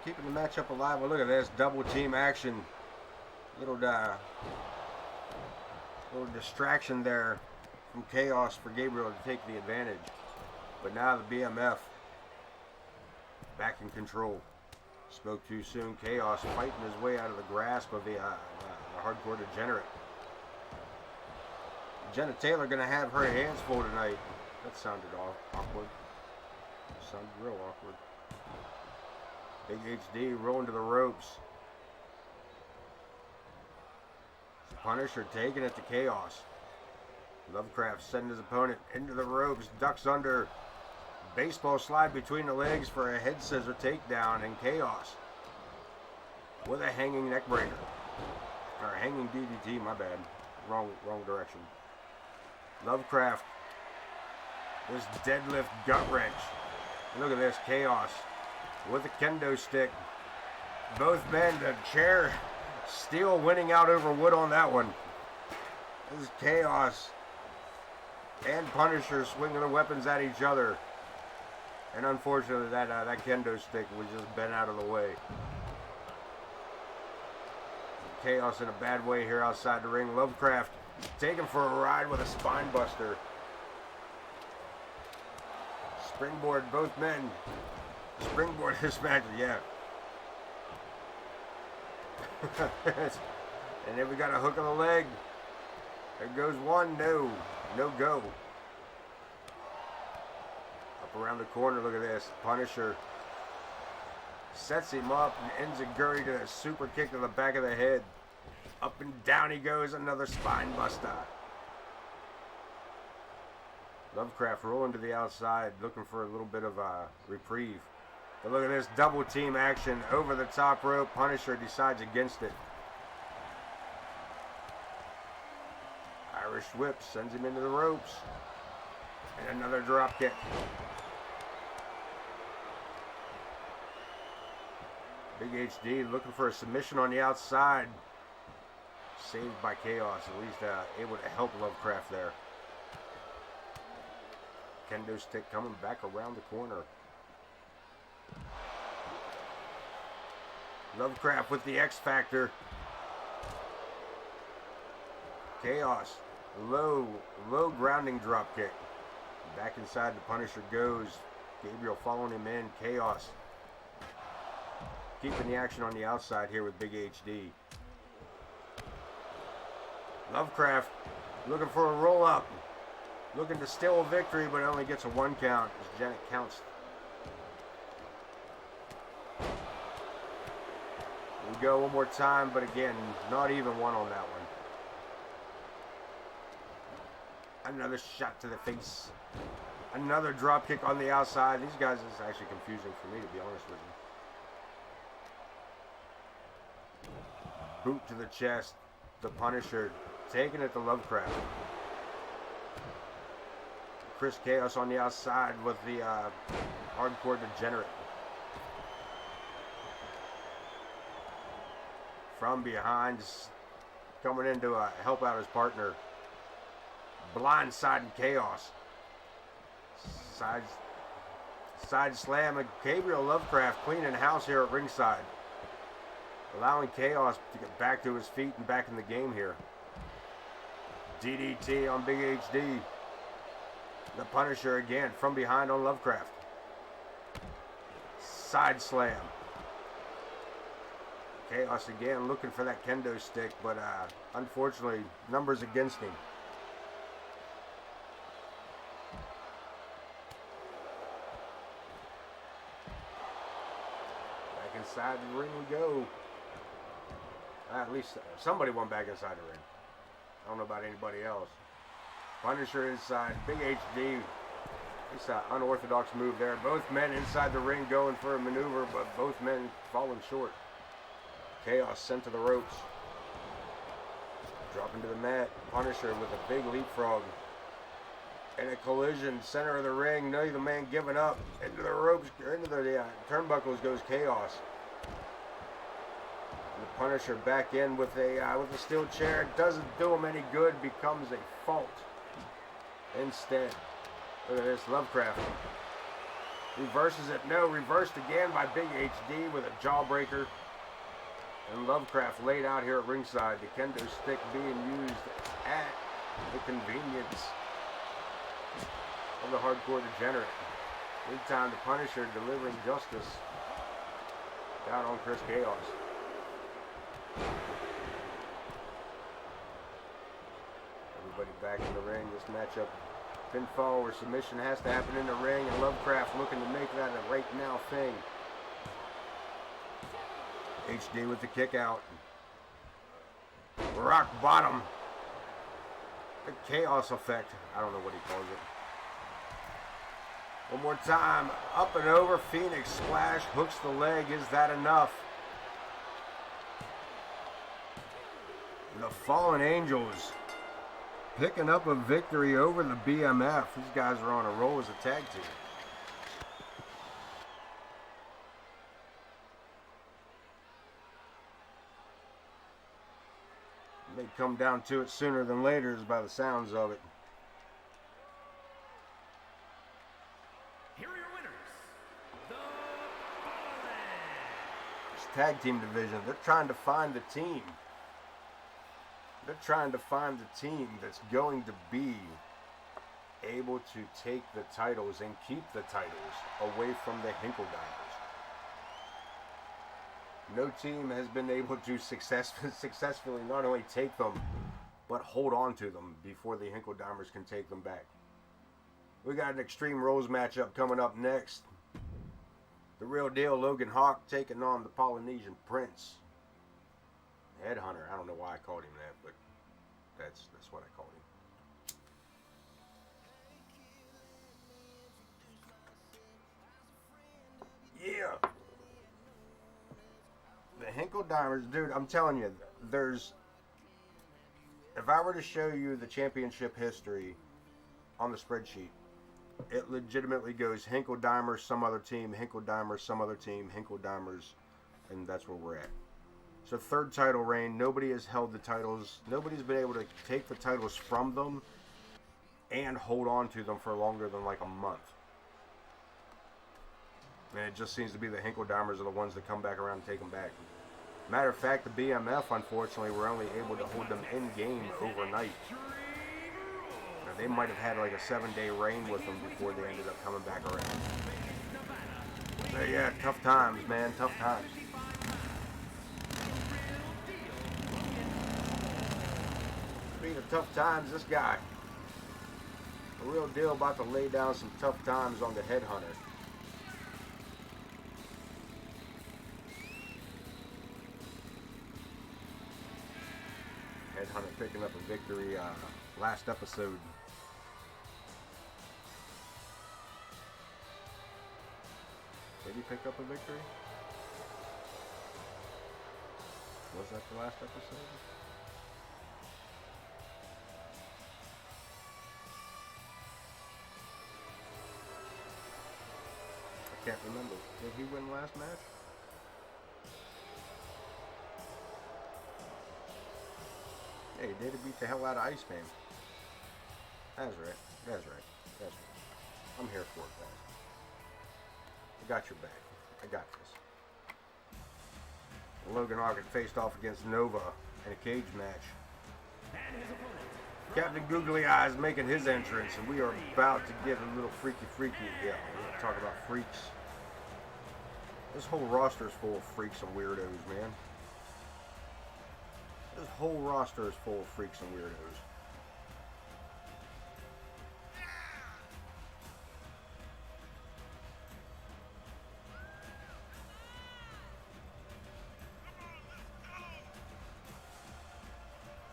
keeping the matchup alive. Well, look at this double team action. Little distraction there from Chaos for Gabriel to take the advantage. But now the BMF back in control. Spoke too soon. Chaos fighting his way out of the grasp of the hardcore degenerate. Jenna Taylor gonna have her hands full tonight. That sounded awkward. Sounded real awkward. Big HD rolling to the ropes. Punisher taking it to Chaos. Lovecraft sending his opponent into the ropes, ducks under. Baseball slide between the legs for a head scissor takedown, and Chaos with a hanging neck breaker. Or hanging DDT, my bad. Wrong direction. Lovecraft. This deadlift gut wrench. Look at this, Chaos with a kendo stick. Both men, the chair. Steel winning out over wood on that one. This is Chaos and Punisher swinging their weapons at each other. And unfortunately, that kendo stick was just bent out of the way. Chaos in a bad way here outside the ring. Lovecraft taken for a ride with a spine buster. Springboard, both men. Springboard this match, yeah. And then we got a hook on the leg. There goes one. No go. Up around the corner, look at this. Punisher sets him up and enziguri to a super kick to the back of the head. Up and down he goes, another spine buster. Lovecraft rolling to the outside, looking for a little bit of a reprieve. But look at this double team action over the top rope. Punisher decides against it. Irish whip sends him into the ropes. And another drop kick. Big HD looking for a submission on the outside. Saved by Chaos, at least able to help Lovecraft there. Kendo stick coming back around the corner. Lovecraft with the X Factor. Chaos. Low grounding drop kick. Back inside the Punisher goes. Gabriel following him in. Chaos. Keeping the action on the outside here with Big HD. Lovecraft looking for a roll up. Looking to steal a victory, but only gets a 1 count as Janet counts We go one more time, but again, not even one on that one. Another shot to the face. Another drop kick on the outside. These guys is actually confusing for me, to be honest with you. Boot to the chest. The Punisher taking it to Lovecraft. Chris Chaos on the outside with the hardcore degenerate. From behind, coming in to help out his partner. Blindside Chaos. Side slam and Gabriel Lovecraft cleaning house here at ringside. Allowing Chaos to get back to his feet and back in the game here. DDT on Big HD. The Punisher again from behind on Lovecraft. Side slam. Chaos again looking for that kendo stick, but unfortunately, numbers against him. Back inside the ring we go. At least somebody went back inside the ring. I don't know about anybody else. Punisher inside, Big HD. It's an unorthodox move there. Both men inside the ring going for a maneuver, but both men falling short. Chaos sent to the ropes. Dropping to the mat. Punisher with a big leapfrog. And a collision, center of the ring. Neither man giving up. Into the ropes, into the turnbuckles goes Chaos. And the Punisher back in with a steel chair. Doesn't do him any good. Becomes a fault. Instead, look at this, Lovecraft reverses it. No, reversed again by Big HD with a jawbreaker. And Lovecraft laid out here at ringside. The kendo stick being used at the convenience of the hardcore degenerate. Meantime, the Punisher delivering justice down on Chris Chaos. Everybody back in the ring. This matchup, pinfall or submission, has to happen in the ring, and Lovecraft looking to make that a right now thing. HD with the kick out. Rock bottom. The Chaos effect. I don't know what he calls it. One more time. Up and over. Phoenix splash. Hooks the leg. Is that enough? The Fallen Angels picking up a victory over the BMF. These guys are on a roll as a tag team. May come down to it sooner than later, is by the sounds of it. Here are your winners, the Fallen. This tag team division, they're trying to find the team. They're trying to find the team that's going to be able to take the titles and keep the titles away from the Hinkledimers. No team has been able to successfully not only take them, but hold on to them before the Hinkledimers can take them back. We got an Extreme Rules matchup coming up next. The Real Deal, Logan Hawk, taking on the Polynesian Prince. Headhunter. I don't know why I called him that, but that's what I called him. Yeah. The Hinkledimers, dude, I'm telling you, if I were to show you the championship history on the spreadsheet, it legitimately goes Hinkledimers, some other team, Hinkledimers, some other team, Hinkledimers, and that's where we're at. So third title reign, nobody has held the titles, nobody's been able to take the titles from them and hold on to them for longer than like a month. And it just seems to be the Hinkledimers are the ones that come back around and take them back. Matter of fact, the BMF, unfortunately, were only able to hold them in game overnight. Now, they might have had like a 7-day reign with them before they ended up coming back around. But yeah, tough times, man, tough times. Speaking of tough times, this guy, The Real Deal, about to lay down some tough times on the Headhunter. Headhunter picking up a victory last episode. Did he pick up a victory? Was that the last episode? I can't remember. Did he win last match? Yeah, he did. He beat the hell out of Iceman. That's right. That's right. That's right. I'm here for it, guys. I got your back. I got this. Logan Hawk had faced off against Nova in a cage match. Captain Googly Eyes making his entrance, and we are about to get a little freaky. Yeah, we're going to talk about freaks. This whole roster is full of freaks and weirdos, man. This whole roster is full of freaks and weirdos.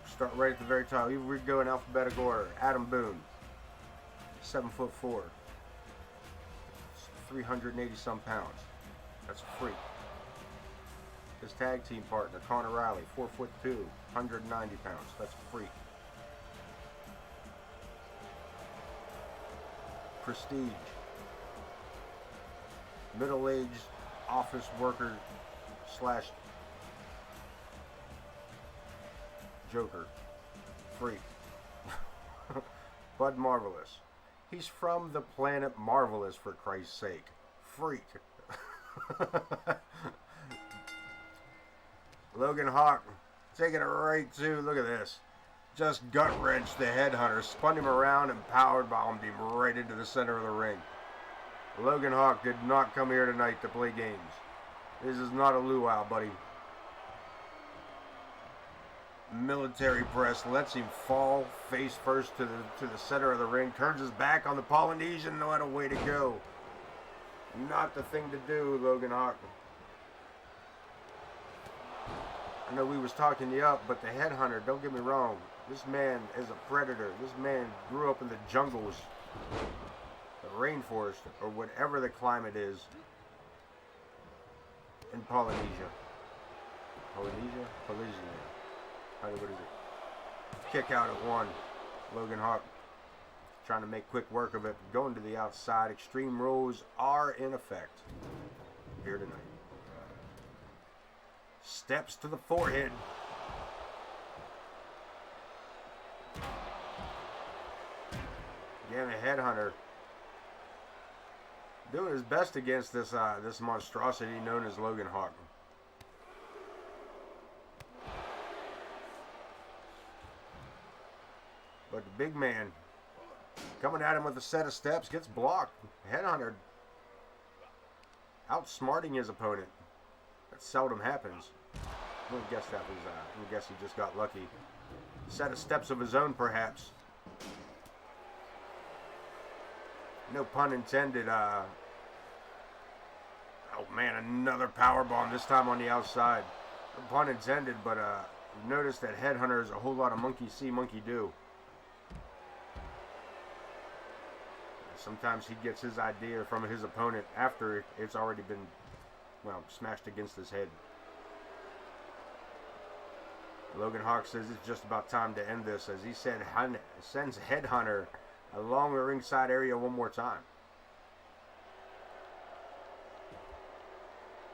Start right at the very top. We go in alphabetical order. Adam Boone, 7'4", 380 some pounds. That's a freak. His tag team partner, Connor Riley, 4'2", 190 pounds. That's a freak. Prestige, middle-aged office worker slash Joker. Freak. Bud Marvelous. He's from the planet Marvelous, for Christ's sake. Freak. Logan Hawk taking it right to, look at this. Just gut-wrenched the Headhunter, spun him around and power bombed him right into the center of the ring. Logan Hawk did not come here tonight to play games. This is not a luau, buddy. Military press lets him fall face first to the center of the ring, turns his back on the Polynesian. What a way to go. Not the thing to do, Logan Hawk. I know we was talking you up, but the Headhunter, don't get me wrong, this man is a predator. This man grew up in the jungles, the rainforest, or whatever the climate is in Polynesia. Polynesia. What is it? Kick out at one. Logan Hawk trying to make quick work of it. Going to the outside. Extreme rules are in effect here tonight. Steps to the forehead. Again, a Headhunter doing his best against this this monstrosity known as Logan Hawk. But the big man coming at him with a set of steps gets blocked. Headhunter outsmarting his opponent. That seldom happens. I'm gonna guess that was. I'm gonna guess he just got lucky. A set of steps of his own, perhaps. No pun intended. Oh man, another power bomb. This time on the outside. No pun intended, but notice that Headhunter is a whole lot of monkey see, monkey do. Sometimes he gets his idea from his opponent after it's already been, well, smashed against his head. Logan Hawk says it's just about time to end this, as he sends Headhunter along the ringside area one more time.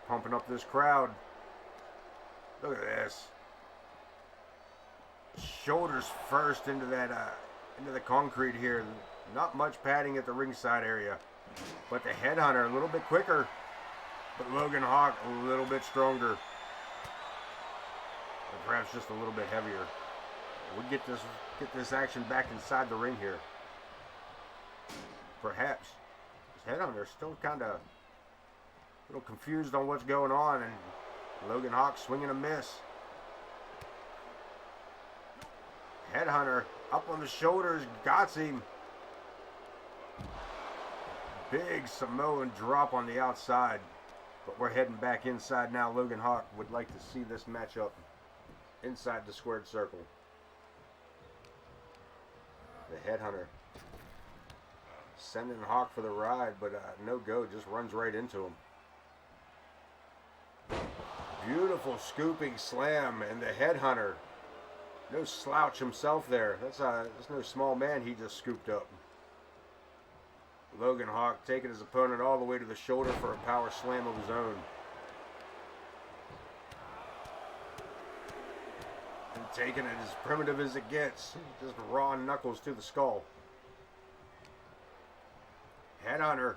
Pumping up this crowd. Look at this. Shoulders first into that into the concrete here. Not much padding at the ringside area, but the Headhunter a little bit quicker, but Logan Hawk a little bit stronger, or perhaps just a little bit heavier. We get this action back inside the ring here. Perhaps this Headhunter is still kind of a little confused on what's going on, and Logan Hawk swinging a miss. Headhunter up on the shoulders, got him. Big Samoan drop on the outside, but we're heading back inside now. Logan Hawk would like to see this matchup inside the squared circle. The Headhunter sending Hawk for the ride, but no go, just runs right into him. Beautiful scooping slam, and the Headhunter, no slouch himself there. That's no small man he just scooped up. Logan Hawk taking his opponent all the way to the shoulder for a power slam of his own. And taking it as primitive as it gets. Just raw knuckles to the skull. Headhunter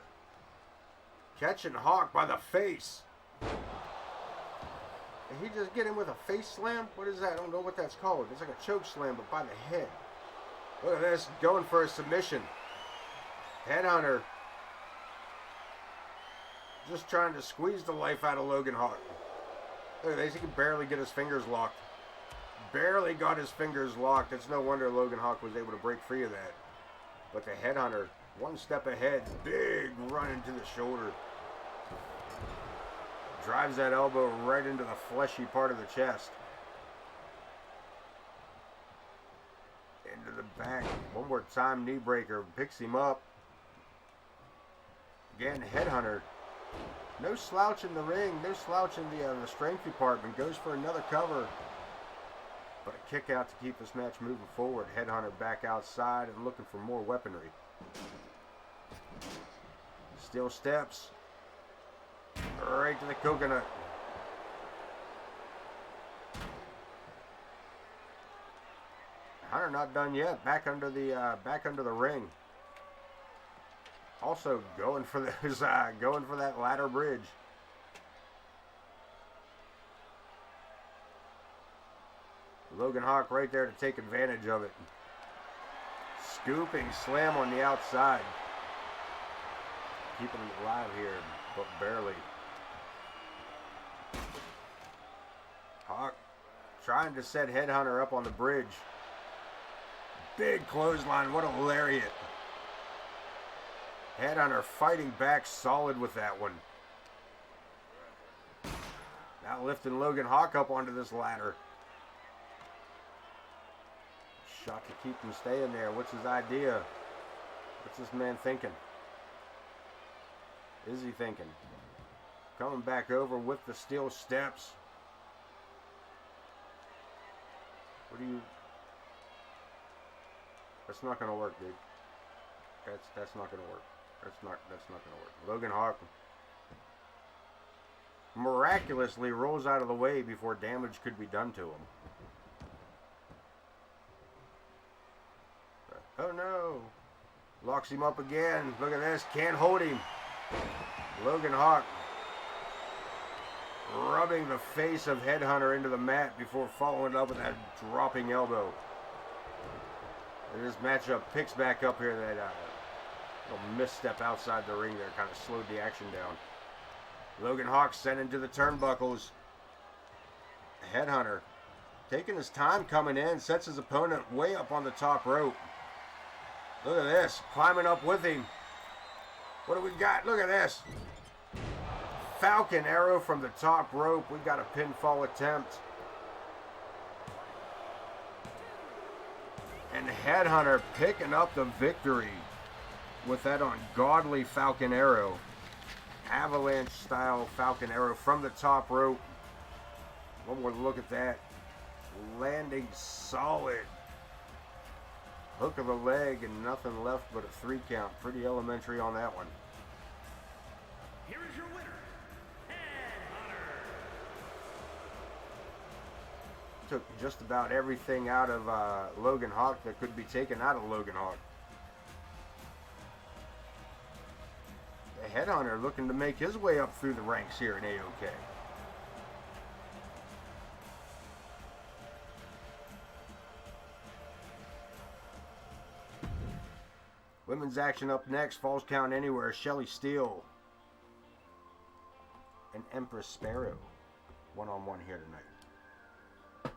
catching Hawk by the face. Did he just get him with a face slam? What is that? I don't know what that's called. It's like a choke slam, but by the head. Look at this, going for a submission. Headhunter just trying to squeeze the life out of Logan Hawk. Look at this, he can barely get his fingers locked. Barely got his fingers locked. It's no wonder Logan Hawk was able to break free of that. But the Headhunter, one step ahead, big run into the shoulder. Drives that elbow right into the fleshy part of the chest. Into the back. One more time, knee breaker. Picks him up. Again, Headhunter. No slouch in the ring. No slouch in the strength department. Goes for another cover. But a kick out to keep this match moving forward. Headhunter back outside and looking for more weaponry. Still steps. Right to the coconut. Hunter not done yet. Back under the ring. Also going for those, going for that ladder bridge. Logan Hawk right there to take advantage of it. Scooping slam on the outside. Keeping him alive here, but barely. Hawk trying to set Headhunter up on the bridge. Big clothesline, what a lariat. Headhunter fighting back solid with that one. Now lifting Logan Hawk up onto this ladder. Shot to keep him staying there. What's his idea? What's this man thinking? Is he thinking? Coming back over with the steel steps. What do you... That's not going to work, dude. That's not going to work. That's not going to work. Logan Hawk miraculously rolls out of the way before damage could be done to him. Oh no. Locks him up again. Look at this. Can't hold him. Logan Hawk rubbing the face of Headhunter into the mat before following it up with that dropping elbow. And this matchup picks back up here. That little misstep outside the ring there kind of slowed the action down. Logan Hawk sent into the turnbuckles. Headhunter taking his time coming in. Sets his opponent way up on the top rope. Look at this. Climbing up with him. What do we got? Look at this. Falcon arrow from the top rope. We got a pinfall attempt. And Headhunter picking up the victory with that ungodly Falcon arrow. Avalanche style Falcon arrow from the top rope. One more look at that. Landing solid. Hook of the leg and nothing left but a 3 count. Pretty elementary on that one. Here is your winner, Headhunter. Took just about everything out of Logan Hawk that could be taken out of Logan Hawk. The Headhunter looking to make his way up through the ranks here in AoK. Women's action up next. Falls Count Anywhere. Shelly Steele and Empress Sparrow. One-on-one here tonight.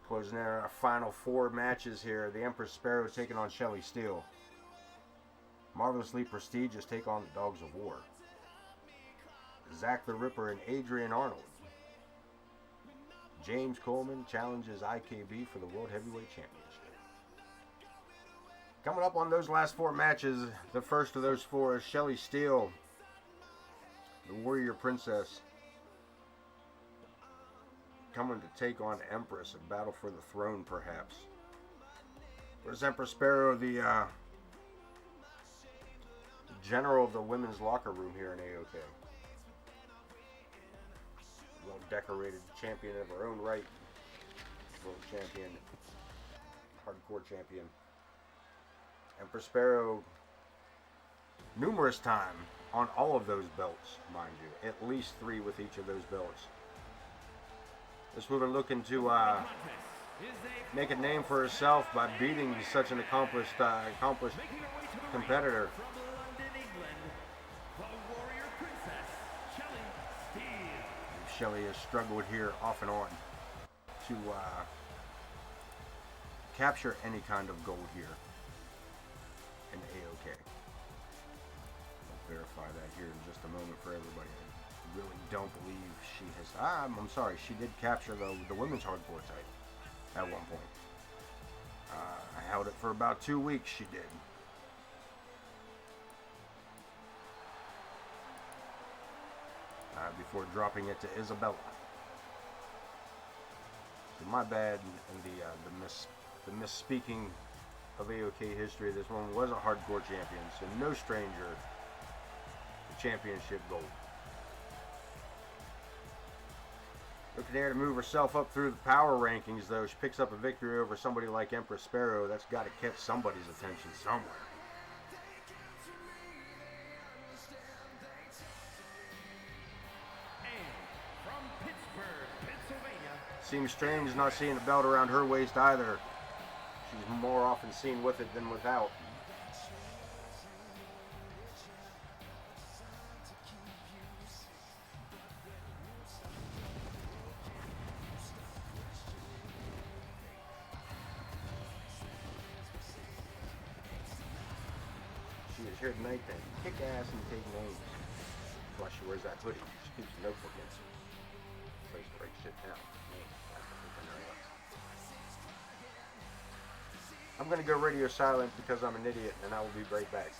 Closing our final 4 matches here. The Empress Sparrow taking on Shelly Steele. Marvelously Prestigious take on the Dogs of War. Zach the Ripper and Adrian Arnold. James Coleman challenges IKB for the World Heavyweight Championship. Coming up on those last 4 matches, the first of those 4 is Shelly Steele, the Warrior Princess, coming to take on Empress, a battle for the throne, perhaps. Where's Empress Sparrow, the general of the women's locker room here in AoK? Well decorated champion of her own right, world champion, hardcore champion. Empress Sparrow, numerous time on all of those belts, mind you, at least 3 with each of those belts. This woman looking to make a name for herself by beating such an accomplished competitor. Shelly has struggled here off and on to capture any kind of gold here in AoK. I'll verify that here in just a moment for everybody. I really don't believe she has. I'm sorry, she did capture the women's hardcore title at one point. I held it for about 2 weeks, she did. Before dropping it to Isabella. So my bad in the misspeaking of AoK history. This one was a hardcore champion, so no stranger to championship gold. Looking there to move herself up through the power rankings, though. She picks up a victory over somebody like Empress Sparrow. That's got to catch somebody's attention somewhere. Seems strange not seeing a belt around her waist either. She's more often seen with it than without. She is here tonight to kick ass and take names. That's why she wears that hoodie. She keeps a notebook in. Place to break shit down. I'm going to go radio silent because I'm an idiot, and I will be right back.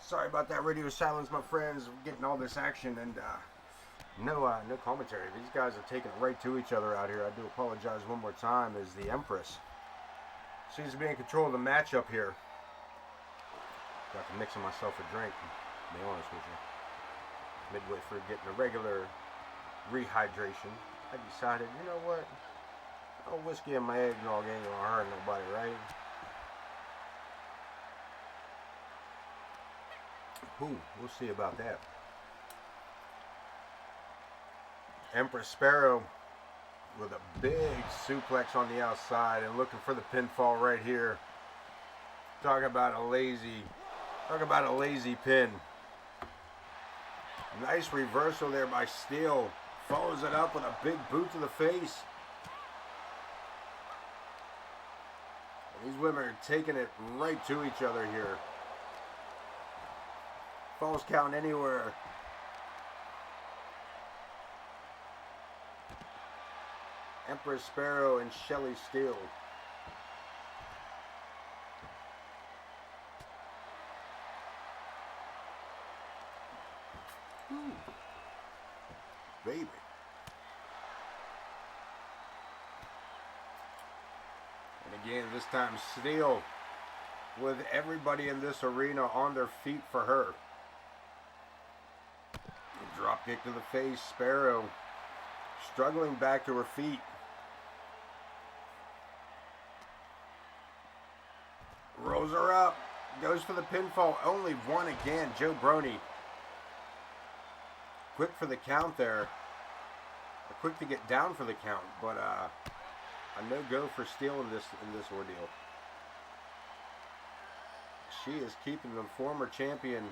Sorry about that radio silence, my friends. We're getting all this action and no commentary. These guys are taking it right to each other out here. I do apologize one more time. As the Empress seems to be in control of the matchup here. Got to mixing myself a drink. be honest with you. Midway through getting a regular rehydration, I decided, you know what? Oh, whiskey and my eggnog ain't gonna hurt nobody, right? Ooh, we'll see about that. Empress Sparrow with a big suplex on the outside and looking for the pinfall right here. Talk about a lazy pin. Nice reversal there by Steele. Follows it up with a big boot to the face. These women are taking it right to each other here. Falls count anywhere. Empress Sparrow and Shelly Steele. Baby. And again, this time Steele with everybody in this arena on their feet for her. Drop kick to the face. Sparrow struggling back to her feet. Rolls her up. Goes for the pinfall. Only one again. Joe Brony. Quick for the count there. Quick to get down for the count. But a no-go for Steele in this ordeal. She is keeping the former champion.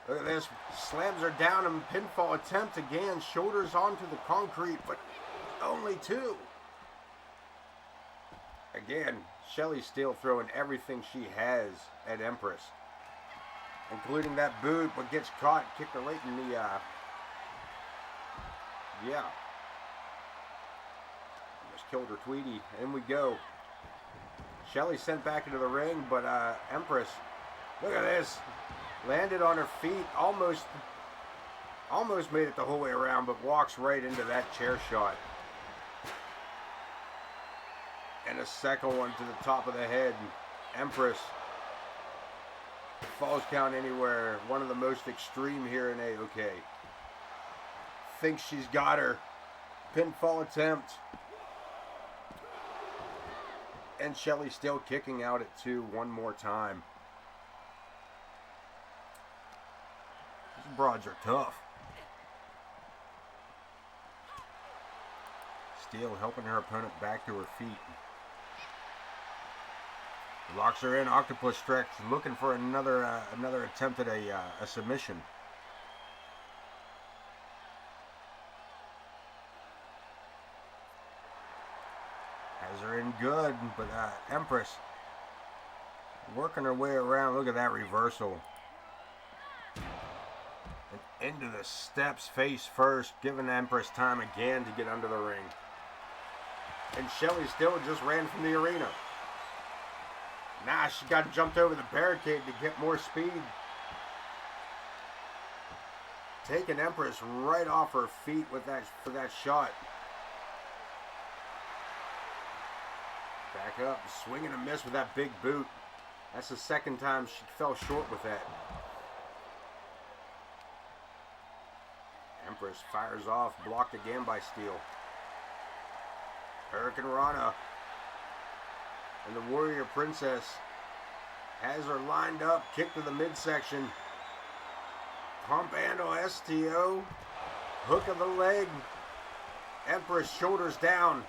Look at this. Slams her down and pinfall attempt again. Shoulders onto the concrete, but only two. Again, Shelly Steele throwing everything she has at Empress. Including that boot, but gets caught. Kicked her right in the, yeah. Just killed her Tweety. In we go. Shelly sent back into the ring, but Empress, look at this. Landed on her feet, almost made it the whole way around, but walks right into that chair shot. And a second one to the top of the head. Empress. Falls count anywhere. One of the most extreme here in AoK. Thinks she's got her. Pinfall attempt. And Shelly still kicking out at 2 one more time. These broads are tough. Steele helping her opponent back to her feet. Locks her in, octopus stretch, looking for another attempt at a submission. Has her in good, but Empress working her way around. Look at that reversal. And into the steps face first, giving Empress time again to get under the ring. And Shelly Steele just ran from the arena. Nah, she got jumped over the barricade to get more speed. Taking Empress right off her feet with for that shot. Back up, swing and a miss with that big boot. That's the second time she fell short with that. Empress fires off, blocked again by Steele. Hurricane Rana. And the Warrior Princess has her lined up, kick to the midsection. Pump handle STO. Hook of the leg. Empress shoulders down.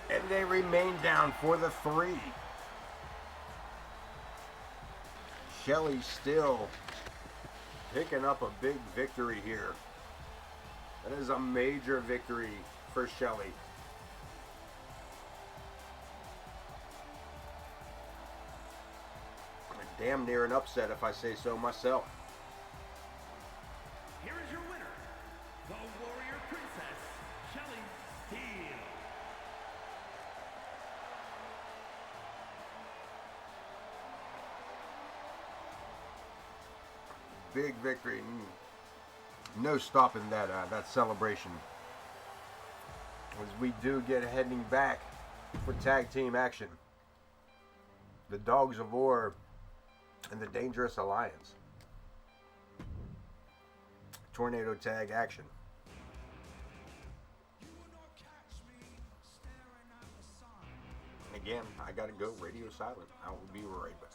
And they remain down for the 3. Shelly Steele picking up a big victory here. That is a major victory for Shelly. Damn near an upset if I say so myself. Here is your winner, the Warrior Princess, Shelly Steele. Big victory. No stopping that celebration. As we do get heading back for tag team action. The Dogs of War and the Dangerous Alliance. Tornado tag action. And again, I gotta go radio silent. I will be right back.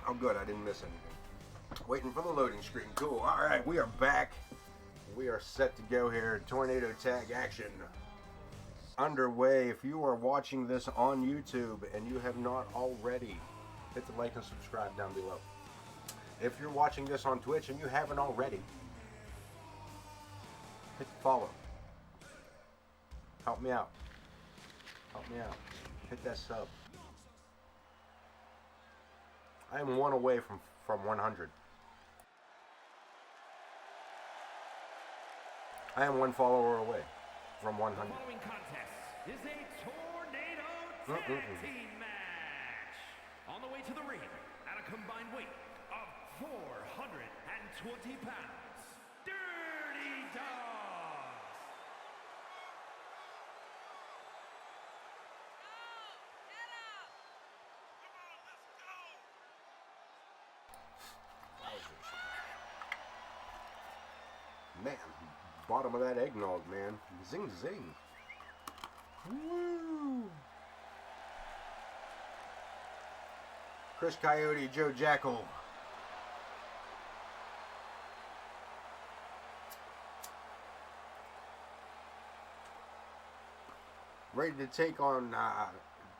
Oh good, I didn't miss anything. Waiting for the loading screen. Cool. Alright, we are back. We are set to go here. Tornado tag action underway. If you are watching this on YouTube and you have not already, hit the like and subscribe down below. If you're watching this on Twitch and you haven't already, hit the follow. Help me out. Help me out. Hit that sub. I am one away from 100. I am one follower away from 100. The following contest is a tornado tag team match. On the way to the ring at a combined weight of 420 pounds. Dirty Dogs. Man, bottom of that eggnog, man. Zing, zing. Woo! Chris Coyote, Joe Jackal. Ready to take on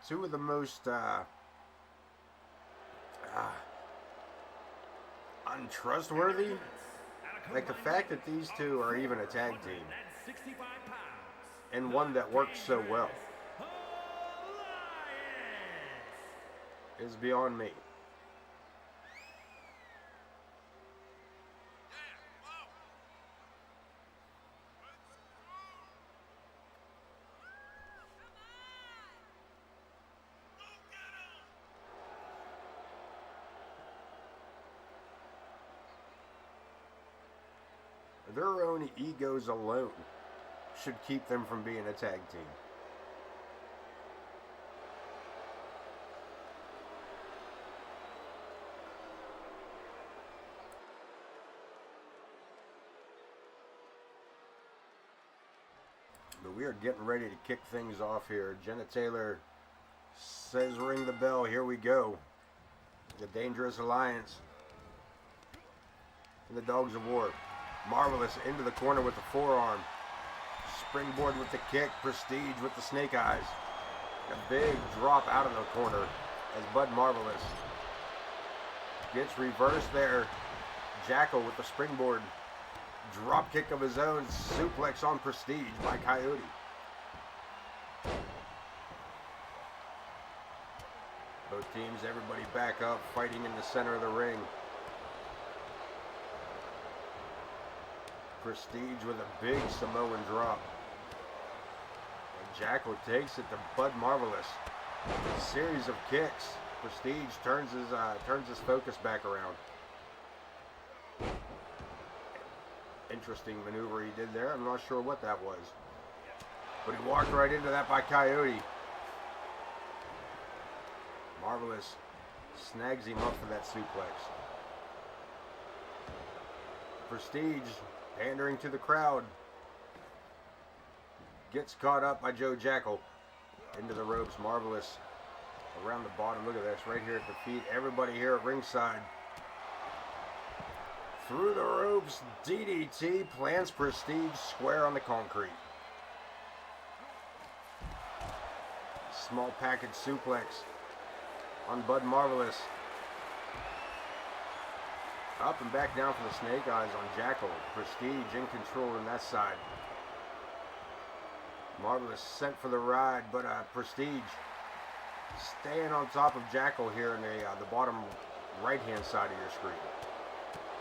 two of the most untrustworthy. Like the fact that these two are even a tag team, and one that works so well, is beyond me. Their own egos alone should keep them from being a tag team. But we are getting ready to kick things off here. Jenna Taylor says ring the bell. Here we go. The Dangerous Alliance and the Dogs of War. Marvelous into the corner with the forearm. Springboard with the kick. Prestige with the snake eyes. A big drop out of the corner as Bud Marvelous gets reversed there. Jackal with the springboard. Drop kick of his own. Suplex on Prestige by Coyote. Both teams, everybody back up, fighting in the center of the ring. Prestige with a big Samoan drop. And Jackal takes it to Bud Marvelous. A series of kicks. Prestige turns his focus back around. Interesting maneuver he did there. I'm not sure what that was. But he walked right into that by Coyote. Marvelous snags him up for that suplex. Prestige pandering to the crowd. Gets caught up by Joe Jackal. Into the ropes. Marvelous around the bottom. Look at this right here at the feet. Everybody here at ringside. Through the ropes. DDT plants Prestige square on the concrete. Small package suplex on Bud Marvelous. Up and back down for the snake eyes on Jackal. Prestige in control on that side. Marvelous sent for the ride, but Prestige staying on top of Jackal here in the bottom right-hand side of your screen.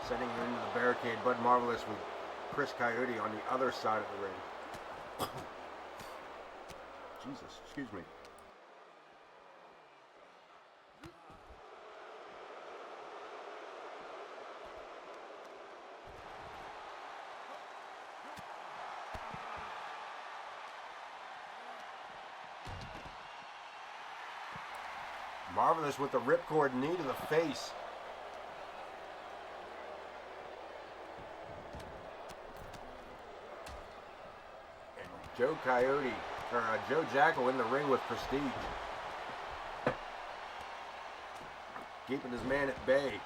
Sending him into the barricade. Bud Marvelous with Chris Coyote on the other side of the ring. Jesus, excuse me. Marvelous with the ripcord knee to the face. And Joe Jackal in the ring with Prestige. Keeping his man at bay.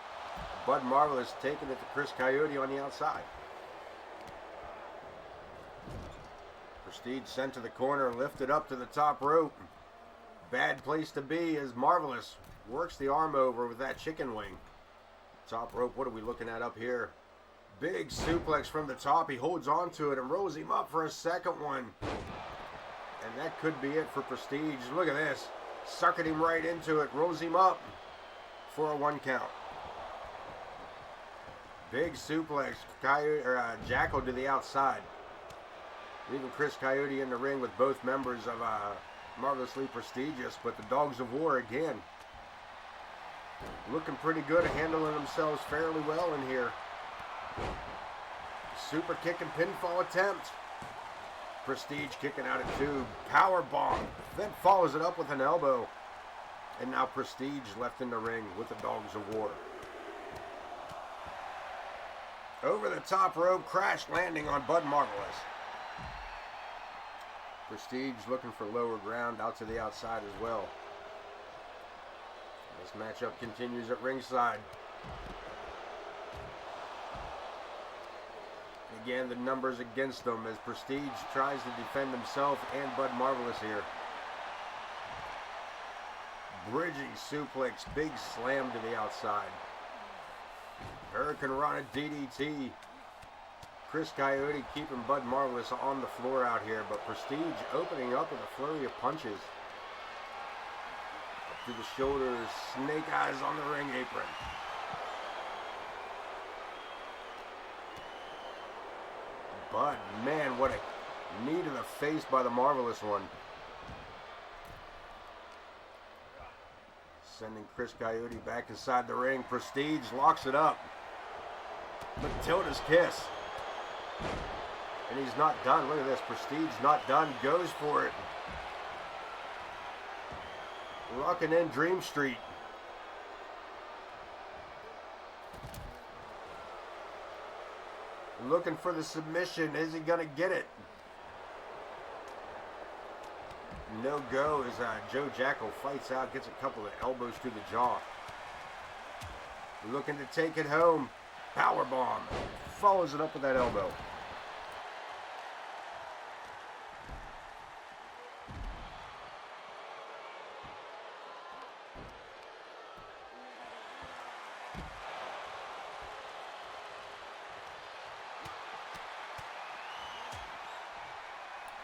Bud Marvelous taking it to Chris Coyote on the outside. Prestige sent to the corner, lifted up to the top rope. Bad place to be as Marvelous works the arm over with that chicken wing. Top rope, what are we looking at up here? Big suplex from the top. He holds on to it and rolls him up for a second one. And that could be it for Prestige. Look at this. Sucking him right into it. Rolls him up for a 1 count. Big suplex. Jackal to the outside. Leaving Chris Coyote in the ring with both members of Marvelously Prestigious, but the Dogs of War again looking pretty good, handling themselves fairly well in here. Super kick and pinfall attempt. Prestige kicking out at 2. Power bomb. Then follows it up with an elbow. And now Prestige left in the ring with the Dogs of War. Over the top rope, crash landing on Bud Marvelous. Prestige looking for lower ground out to the outside as well. This matchup continues at ringside. Again, the numbers against them as Prestige tries to defend himself and Bud Marvelous here. Bridging suplex, big slam to the outside. Hurricane Rana DDT. Chris Coyote keeping Bud Marvelous on the floor out here, but Prestige opening up with a flurry of punches. Up to the shoulders, snake eyes on the ring apron. Bud, man, what a knee to the face by the Marvelous one. Sending Chris Coyote back inside the ring. Prestige locks it up. Matilda's kiss. And he's not done. Look at this. Prestige not done. Goes for it. Rocking in Dream Street. Looking for the submission. Is he going to get it? No go as Joe Jackal fights out. Gets a couple of elbows to the jaw. Looking to take it home. Powerbomb. Follows it up with that elbow.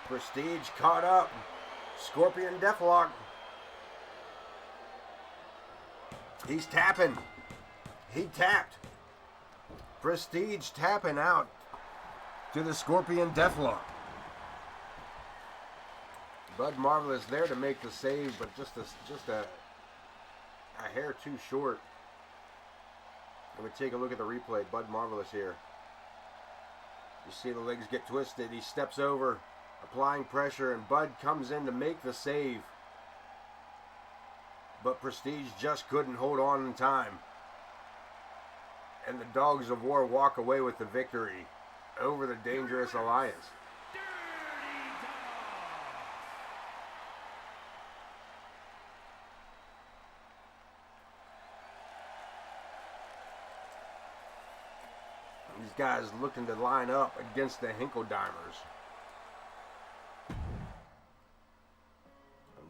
Prestige caught up. Scorpion Deathlock. He's tapping. He tapped. Prestige tapping out to the Scorpion Deathlock. Bud Marvelous there to make the save, but just a hair too short. And we take a look at the replay. Bud Marvelous here. You see the legs get twisted. He steps over, applying pressure, and Bud comes in to make the save. But Prestige just couldn't hold on in time. And the Dogs of War walk away with the victory over the Dangerous Alliance. These guys looking to line up against the Hinkle-Dimers.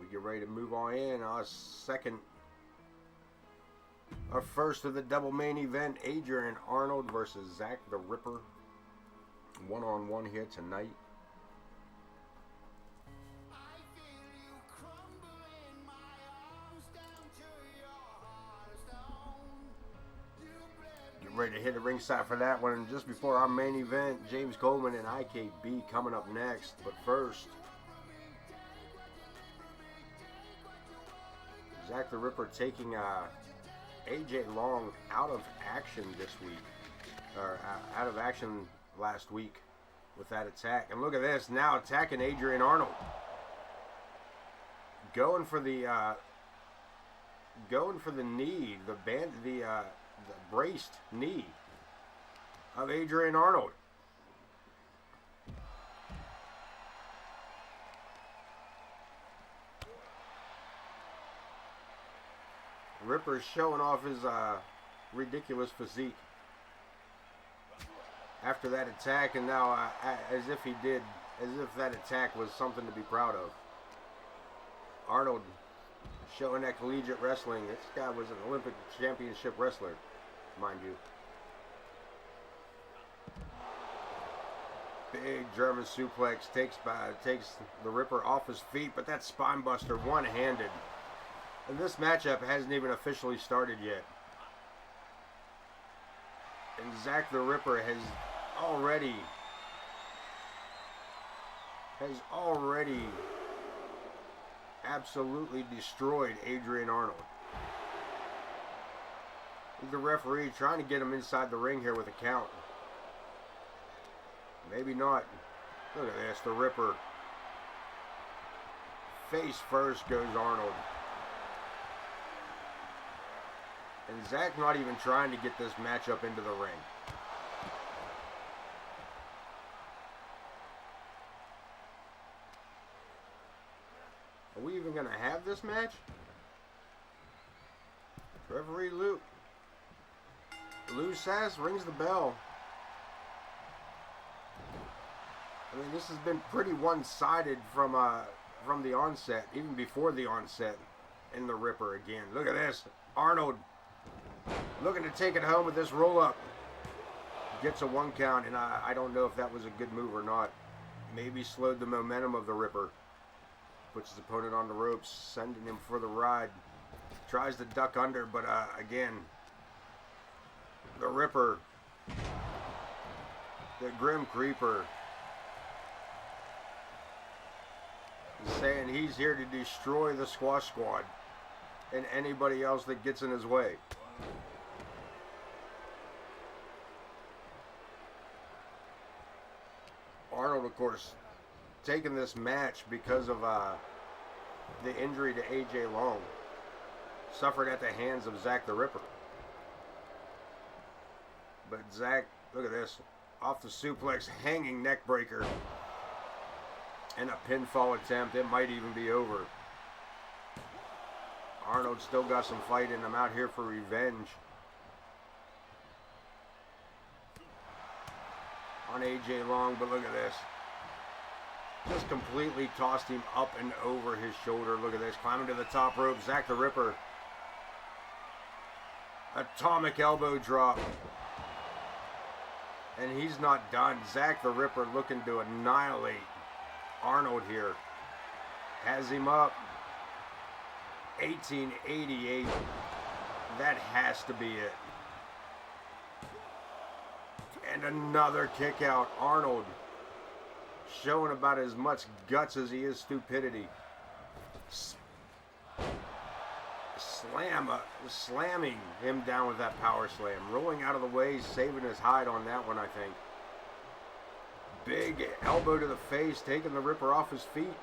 We get ready to move on in. Our first of the double main event, Adrian Arnold versus Zach the Ripper. One-on-one here tonight. ready to hit the ringside for that one. And just before our main event, James Coleman and IKB coming up next. But first, Zach the Ripper taking AJ Long out of action this week, or out of action last week with that attack. And look at this, now attacking Adrian Arnold, going for the knee, the braced knee of Adrian Arnold. Ripper's showing off his ridiculous physique after that attack, and now as if that attack was something to be proud of. Arnold showing that collegiate wrestling. This guy was an Olympic championship wrestler, mind you. Big German suplex takes the Ripper off his feet, but that spine buster one-handed. And this matchup hasn't even officially started yet. And Zach the Ripper has already absolutely destroyed Adrian Arnold. The referee trying to get him inside the ring here with a count. Maybe not. Look at this, the Ripper. Face first goes Arnold. And Zach not even trying to get this matchup into the ring. Are we even going to have this match? Referee Lou Sass rings the bell. I mean, this has been pretty one-sided from the onset, even before the onset in the Ripper again. Look at this. Arnold looking to take it home with this roll-up. Gets a 1 count, and I don't know if that was a good move or not. Maybe slowed the momentum of the Ripper. Puts his opponent on the ropes, sending him for the ride. Tries to duck under, but again, the Ripper, the Grim Creeper, is saying he's here to destroy the Squash Squad and anybody else that gets in his way. Arnold, of course, taking this match because of the injury to AJ Long, suffered at the hands of Zach the Ripper. But Zach, look at this, off the suplex, hanging neck breaker, and a pinfall attempt. It might even be over. Arnold still got some fight in him, out here for revenge on AJ Long, but look at this. Just completely tossed him up and over his shoulder. Look at this, climbing to the top rope. Zach the Ripper. Atomic elbow drop. And he's not done. Zach the Ripper looking to annihilate Arnold here. Has him up. 1888. That has to be it. And another kick out. Arnold showing about as much guts as he is stupidity. Slamming him down with that power slam. Rolling out of the way, saving his hide on that one, I think. Big elbow to the face, taking the Ripper off his feet.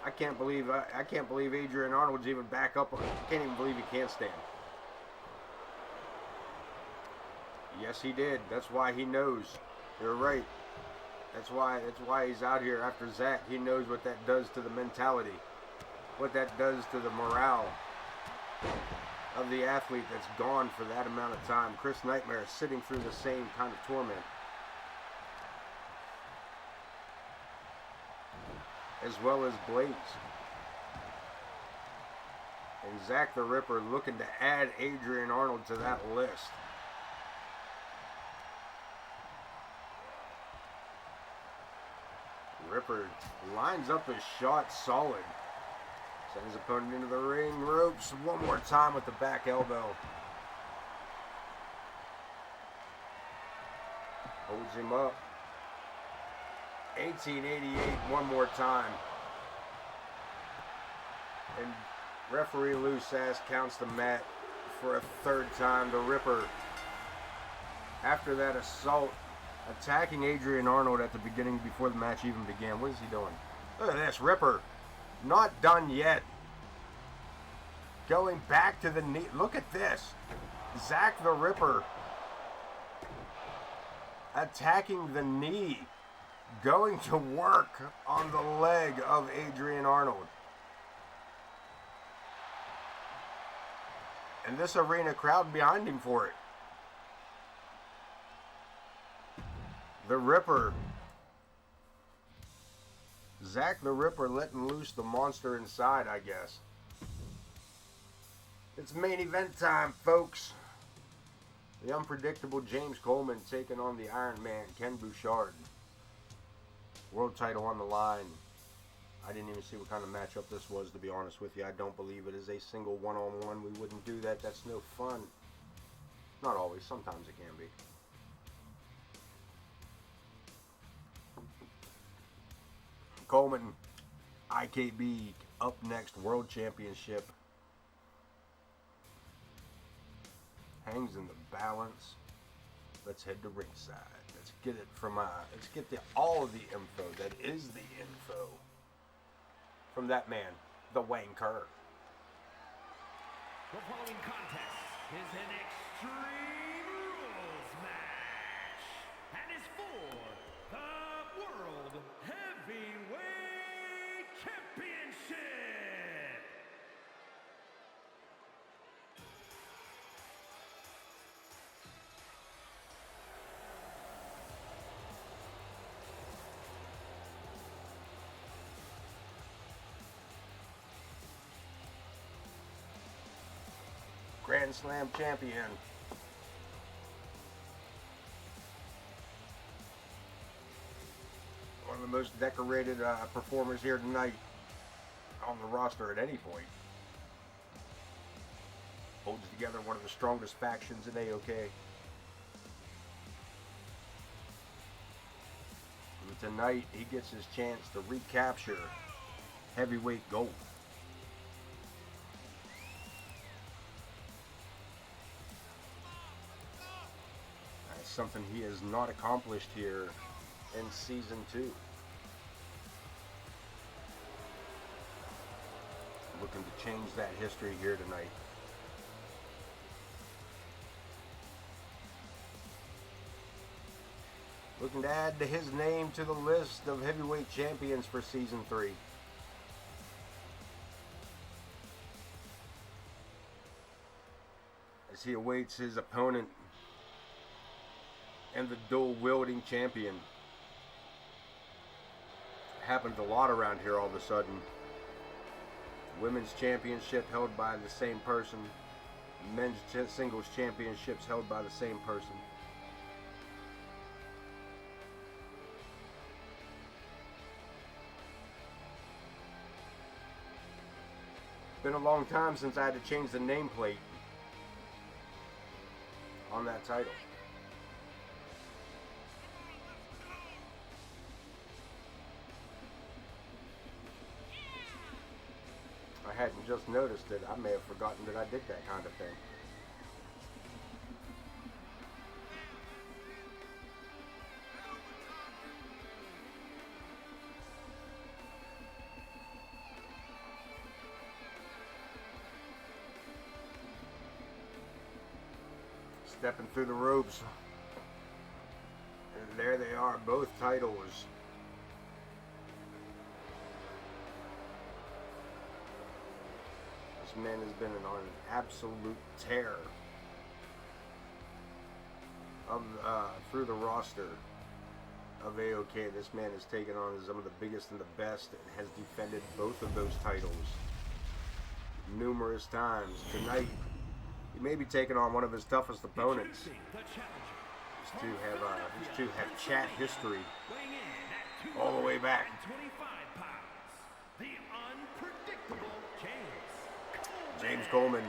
I can't believe Adrian Arnold's even back up. I can't even believe he can't stand. Yes, he did. That's why he knows. You're right. That's why he's out here after Zach. He knows what that does to the mentality, what that does to the morale of the athlete that's gone for that amount of time. Chris Nightmare is sitting through the same kind of torment, as well as Blaze. And Zach the Ripper looking to add Adrian Arnold to that list. Ripper lines up his shot solid. Sends his opponent into the ring ropes one more time with the back elbow. Holds him up. 1888 one more time. And referee Lou Sass counts the mat for a third time. The Ripper, after that assault, attacking Adrian Arnold at the beginning before the match even began. What is he doing? Look at this. Ripper, not done yet. Going back to the knee. Look at this. Zack the Ripper attacking the knee. Going to work on the leg of Adrian Arnold. And this arena crowd behind him for it. The Ripper. Zack the Ripper letting loose the monster inside, I guess. It's main event time, folks. The unpredictable James Coleman taking on the Iron Man, Ken Bouchard. World title on the line. I didn't even see what kind of matchup this was, to be honest with you. I don't believe it is a single one-on-one. We wouldn't do that. That's no fun. Not always. Sometimes it can be. Coleman, IKB, Up Next World Championship. Hangs in the balance. Let's head to ringside. Let's get it from let's get all of the info that is the info from that man, the wanker. The following contest is an Extreme Rules match and is for the World Heavyweight Championship. Grand Slam champion. One of the most decorated performers here tonight on the roster at any point. Holds together one of the strongest factions in AoK. And tonight he gets his chance to recapture heavyweight gold. Something he has not accomplished here in season 2. Looking to change that history here tonight. Looking to add his name to the list of heavyweight champions for season 3. As he awaits his opponent and the dual-wielding champion. Happens a lot around here all of a sudden. Women's championship held by the same person. Men's singles championships held by the same person. Been a long time since I had to change the nameplate on that title. I hadn't just noticed it. I may have forgotten that I did that kind of thing. Stepping through the ropes. And there they are, both titles. This man has been on an absolute tear of through the roster of AoK. This man has taken on some of the biggest and the best and has defended both of those titles numerous times. Tonight, he may be taking on one of his toughest opponents. These two have chat history all the way back. James Coleman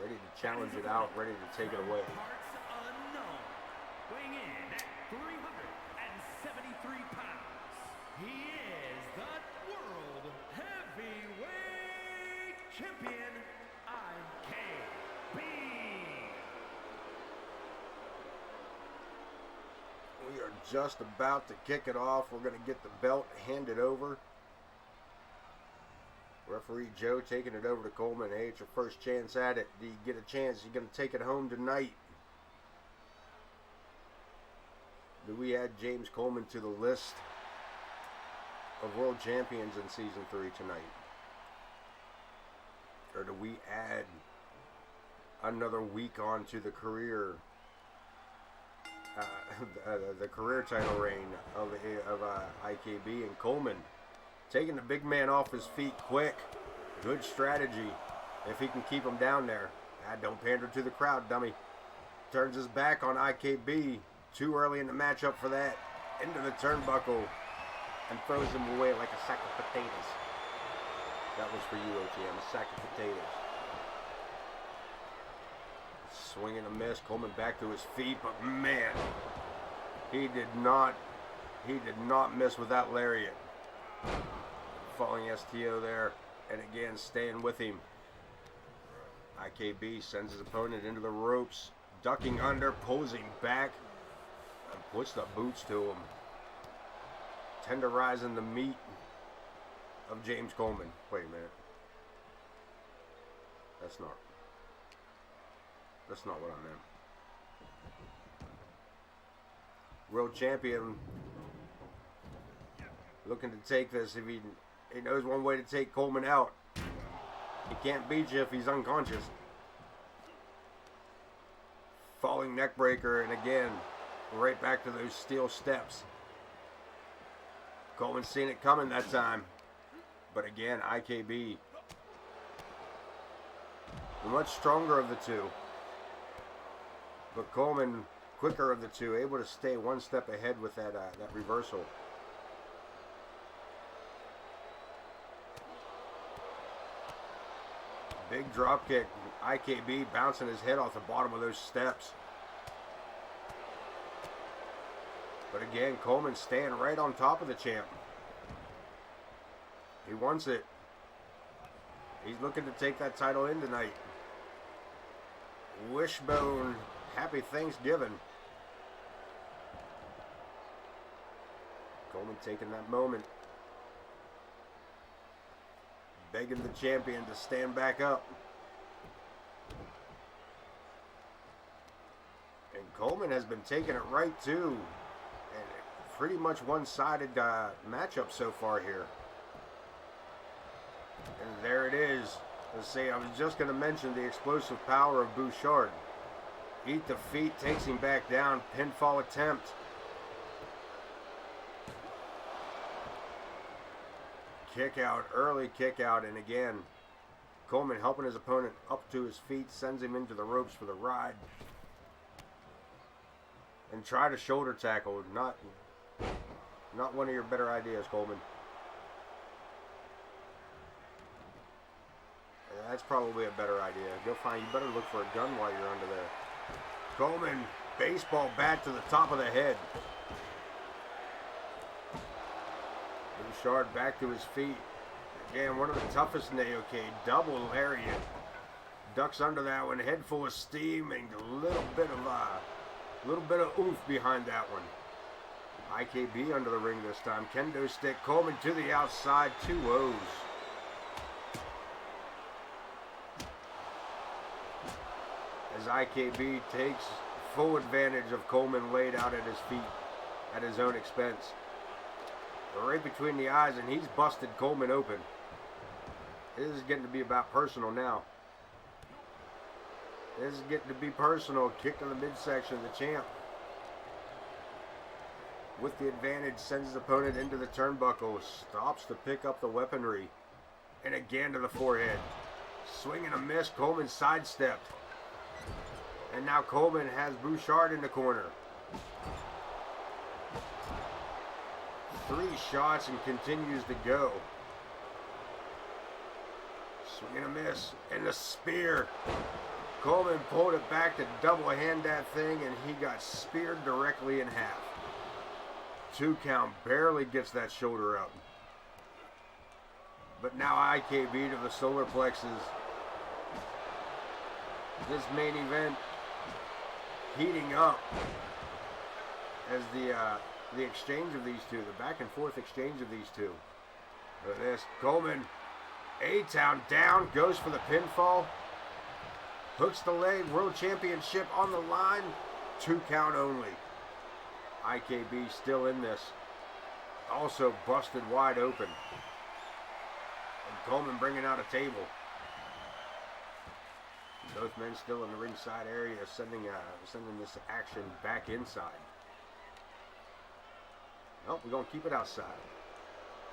ready to challenge it out, ready to take it away. Parts unknown. Weighing in at 373 pounds. He is the World Heavyweight Champion, AoK. We are just about to kick it off. We're going to get the belt handed over. Referee Joe taking it over to Coleman. Hey, it's your first chance at it. Do you get a chance? You're going to take it home tonight. Do we add James Coleman to the list of world champions in Season 3 tonight? Or do we add another week onto the career the career title reign of IKB? And Coleman taking the big man off his feet quick. Good strategy if he can keep him down there. Don't pander to the crowd, dummy. Turns his back on IKB. Too early in the matchup for that. Into the turnbuckle and throws him away like a sack of potatoes. That was for you, OTM, a sack of potatoes. Swing and a miss. Coleman back to his feet, but man, he did not miss with that lariat. Falling STO there, and again staying with him. IKB sends his opponent into the ropes, ducking under, posing back, and puts the boots to him, tenderizing the meat of James Coleman. Wait a minute. That's not what I meant. World champion looking to take this. If he knows one way to take Coleman out. He can't beat you if he's unconscious. Falling neck breaker, and again, right back to those steel steps. Coleman seen it coming that time. But again, IKB, the much stronger of the two. But Coleman, quicker of the two, able to stay one step ahead with that reversal. Big drop kick. IKB bouncing his head off the bottom of those steps. But again, Coleman staying right on top of the champ. He wants it. He's looking to take that title in tonight. Wishbone. Happy Thanksgiving. Coleman taking that moment. Begging the champion to stand back up. And Coleman has been taking it right too. And pretty much one-sided matchup so far here. And there it is. Let's see, I was just going to mention the explosive power of Bouchard. Eat the feet, takes him back down. Pinfall attempt. Kick out, early kick out, and again, Coleman helping his opponent up to his feet, sends him into the ropes for the ride. And try to shoulder tackle. Not one of your better ideas, Coleman. That's probably a better idea. You better look for a gun while you're under there. Coleman, baseball bat to the top of the head. Bouchard back to his feet. Again, one of the toughest in AoK. Double lariat. Ducks under that one, head full of steam, and a little bit of oomph behind that one. IKB under the ring this time. Kendo stick. Coleman to the outside. 2 O's. As IKB takes full advantage of Coleman laid out at his feet at his own expense. Right between the eyes, and he's busted Coleman open. This is getting to be about personal now. This is getting to be personal. Kick to the midsection. The champ, with the advantage, sends his opponent into the turnbuckle. Stops to pick up the weaponry. And again to the forehead. Swing and a miss. Coleman sidestepped. And now Coleman has Bouchard in the corner. 3 shots and continues to go. Swing and a miss. And the spear. Coleman pulled it back to double hand that thing, and he got speared directly in half. 2 count, barely gets that shoulder up. But now IKB to the solar plexus. This main event heating up as the exchange of these two, the back and forth exchange of these two. Look at this, Coleman, A-Town down, goes for the pinfall. Hooks the leg, world championship on the line. 2 count only. IKB still in this. Also busted wide open. And Coleman bringing out a table. Both men still in the ringside area, sending this action back inside. Nope, we're going to keep it outside.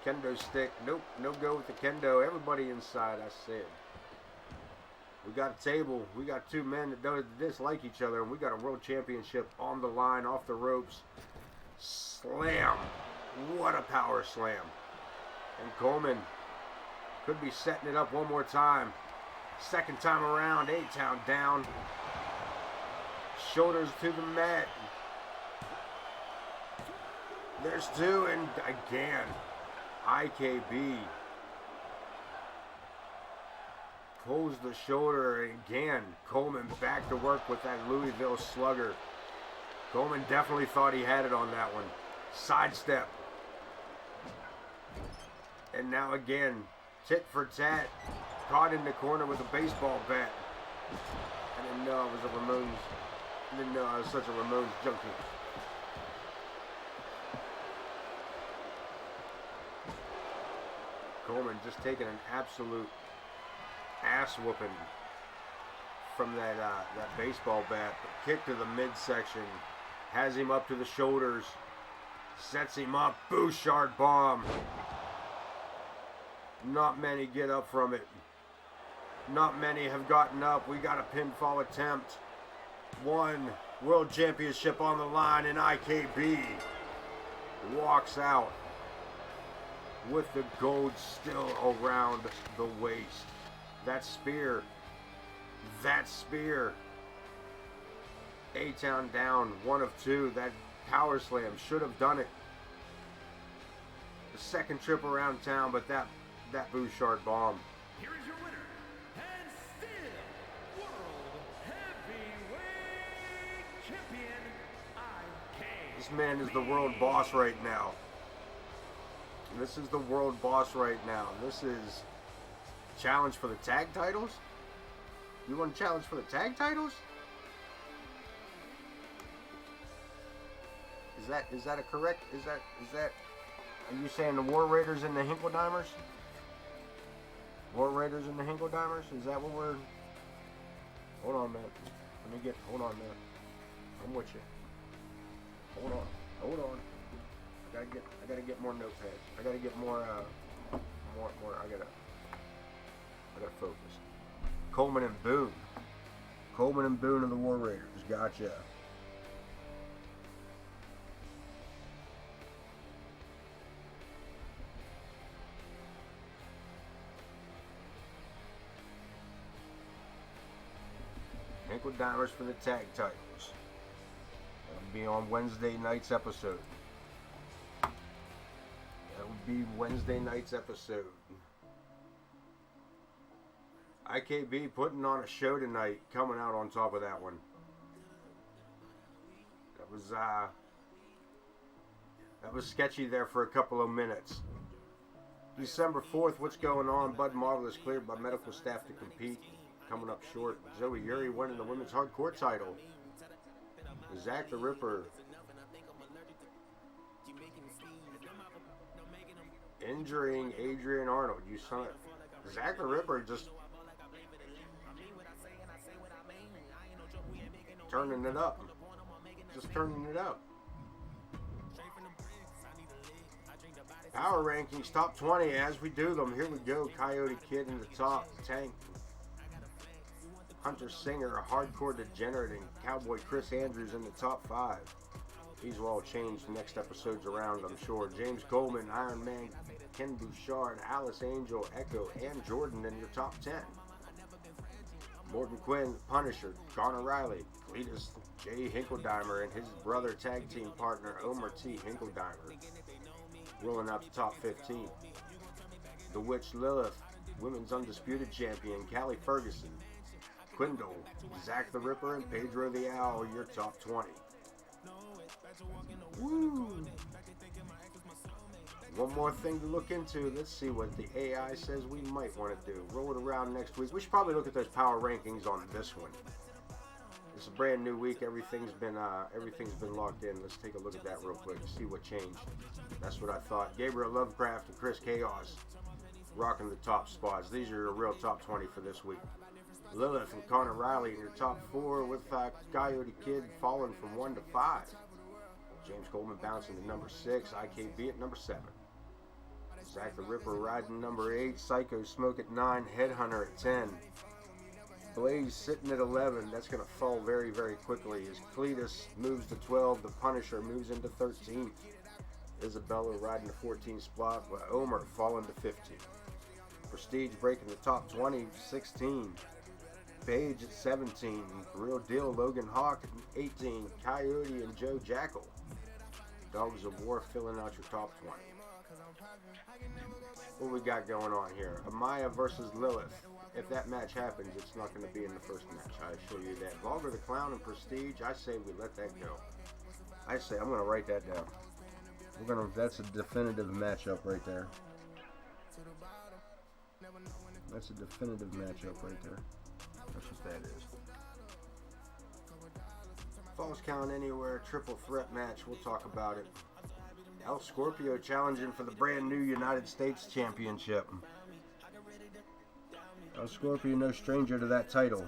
Kendo stick. Nope, no go with the kendo. Everybody inside, I said. We got a table. We got 2 men that don't dislike each other, and we got a world championship on the line, off the ropes. Slam. What a power slam. And Coleman could be setting it up one more time. Second time around, A-Town down. Shoulders to the mat. There's 2, and again, IKB pulls the shoulder, and again, Coleman back to work with that Louisville slugger. Coleman definitely thought he had it on that one. Sidestep. And now again, tit for tat. Caught in the corner with a baseball bat. I didn't know I was a Ramones. I didn't know I was such a Ramones junkie. Coleman just taking an absolute ass whooping from that baseball bat. The kick to the midsection has him up to the shoulders, sets him up. Bouchard bomb. Not many get up from it. Not many have gotten up. We got a pinfall attempt. 1 world championship on the line, and IKB walks out with the gold still around the waist. That spear. A-Town down, 1 of 2. That power slam should have done it. The second trip around town, but that Bouchard bomb. Here is your winner, and still World Heavyweight Champion, IK. This man is the world boss right now. This is the world boss right now. This is challenge for the tag titles? You want to challenge for the tag titles? Is that a correct? Is that? Are you saying the War Raiders and the Hinkledimers? War Raiders and the Hinkledimers? Is that what we're? Hold on, man. Hold on, man. I'm with you. Hold on. I gotta get more notepads. I gotta get more. I gotta focus. Coleman and Boone. Coleman and Boone of the War Raiders. Gotcha. Hinkledimers for the tag titles. That'll be on Wednesday night's episode. IKB putting on a show tonight, coming out on top of that one. That was sketchy there for a couple of minutes. December 4th, what's going on? Bud Marvelous cleared by medical staff to compete. Coming up short. Zoe Yuri winning the women's hardcore title. Zach the Ripper injuring Adrian Arnold. You saw it. Zach the Ripper just turning it up. Just turning it up. Power rankings, top 20 as we do them. Here we go. Coyote Kid in the top. Tank. Hunter Singer, a hardcore degenerate, and Cowboy Chris Andrews in the top 5. These will all change next episodes around, I'm sure. James Coleman, Iron Man, Ken Bouchard, Alice Angel, Echo, and Jordan in your top 10. Morgan Quinn, Punisher, Connor Riley, Cletus J. Hinkledeimer, and his brother tag team partner Omer T. Hinkledeimer. Rolling out the top 15. The Witch Lilith, Women's Undisputed Champion Callie Ferguson, Quindle, Zach the Ripper, and Pedro the Owl, your top 20. Woo! One more thing to look into. Let's see what the AI says we might want to do. Roll it around next week. We should probably look at those power rankings on this one. It's a brand new week. Everything's been locked in. Let's take a look at that real quick. See what changed. That's what I thought. Gabriel Lovecraft and Chris Chaos rocking the top spots. These are your real top 20 for this week. Lilith and Connor Riley in your top 4, with Coyote Kid falling from 1 to 5. James Coleman bouncing to number 6. IKB at number 7. Zach the Ripper riding number 8. Psycho Smoke at 9. Headhunter at 10. Blaze sitting at 11. That's going to fall very, very quickly as Cletus moves to 12. The Punisher moves into 13th. Isabella riding the 14th spot, with Omer falling to 15. Prestige breaking the top 20, 16. Paige at 17. Real Deal Logan Hawk at 18. Coyote and Joe Jackal. Dogs of War filling out your top 20. What we got going on here? Amaya versus Lilith. If that match happens, it's not going to be in the first match. I assure you that. Vulgar the Clown and Prestige, I say we let that go. I say I'm going to write that down. That's a definitive matchup right there. That's a definitive matchup right there. That's what that is. Falls Count Anywhere triple threat match. We'll talk about it. El Scorpio challenging for the brand new United States Championship. El Scorpio, no stranger to that title.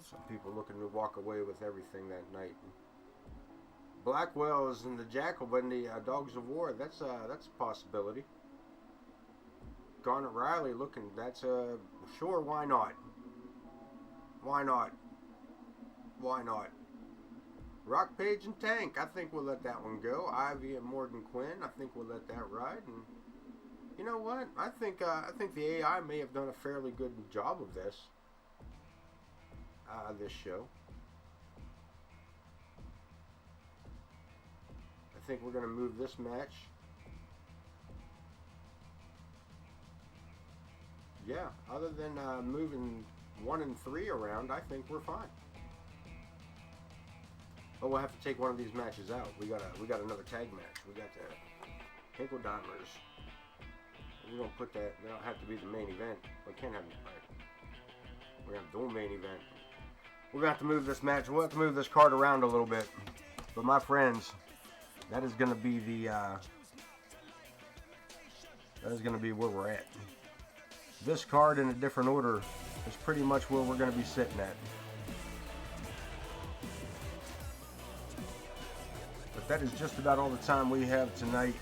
Some people looking to walk away with everything that night. Blackwell's and the Jackal, but in the Dogs of War, that's a possibility. Garnet Riley looking, sure, why not? Why not? Why not? Rock Page and Tank, I think we'll let that one go. Ivy and Morgan Quinn, I think we'll let that ride. And you know what? I think the AI may have done a fairly good job of this show. I think we're going to move this match. Yeah, other than moving 1 and 3 around, I think we're fine. Oh, we'll have to take one of these matches out. We got another tag match. We got the Hinkledimers. We're gonna put that. That'll have to be the main event. We can't have it. We're gonna have dual main event. We're gonna have to move this match. We'll have to move this card around a little bit. But my friends, that is gonna be the. That is gonna be where we're at. This card in a different order is pretty much where we're gonna be sitting at. But that is just about all the time we have tonight.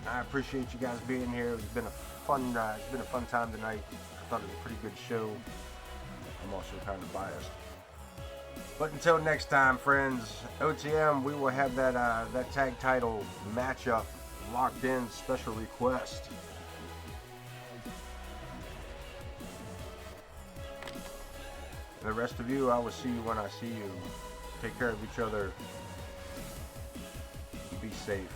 I appreciate you guys being here. It's been a fun time tonight. I thought it was a pretty good show. I'm also kind of biased. But until next time, friends, OTM, we will have that tag title matchup locked in. Special request. The rest of you, I will see you when I see you. Take care of each other. Be safe.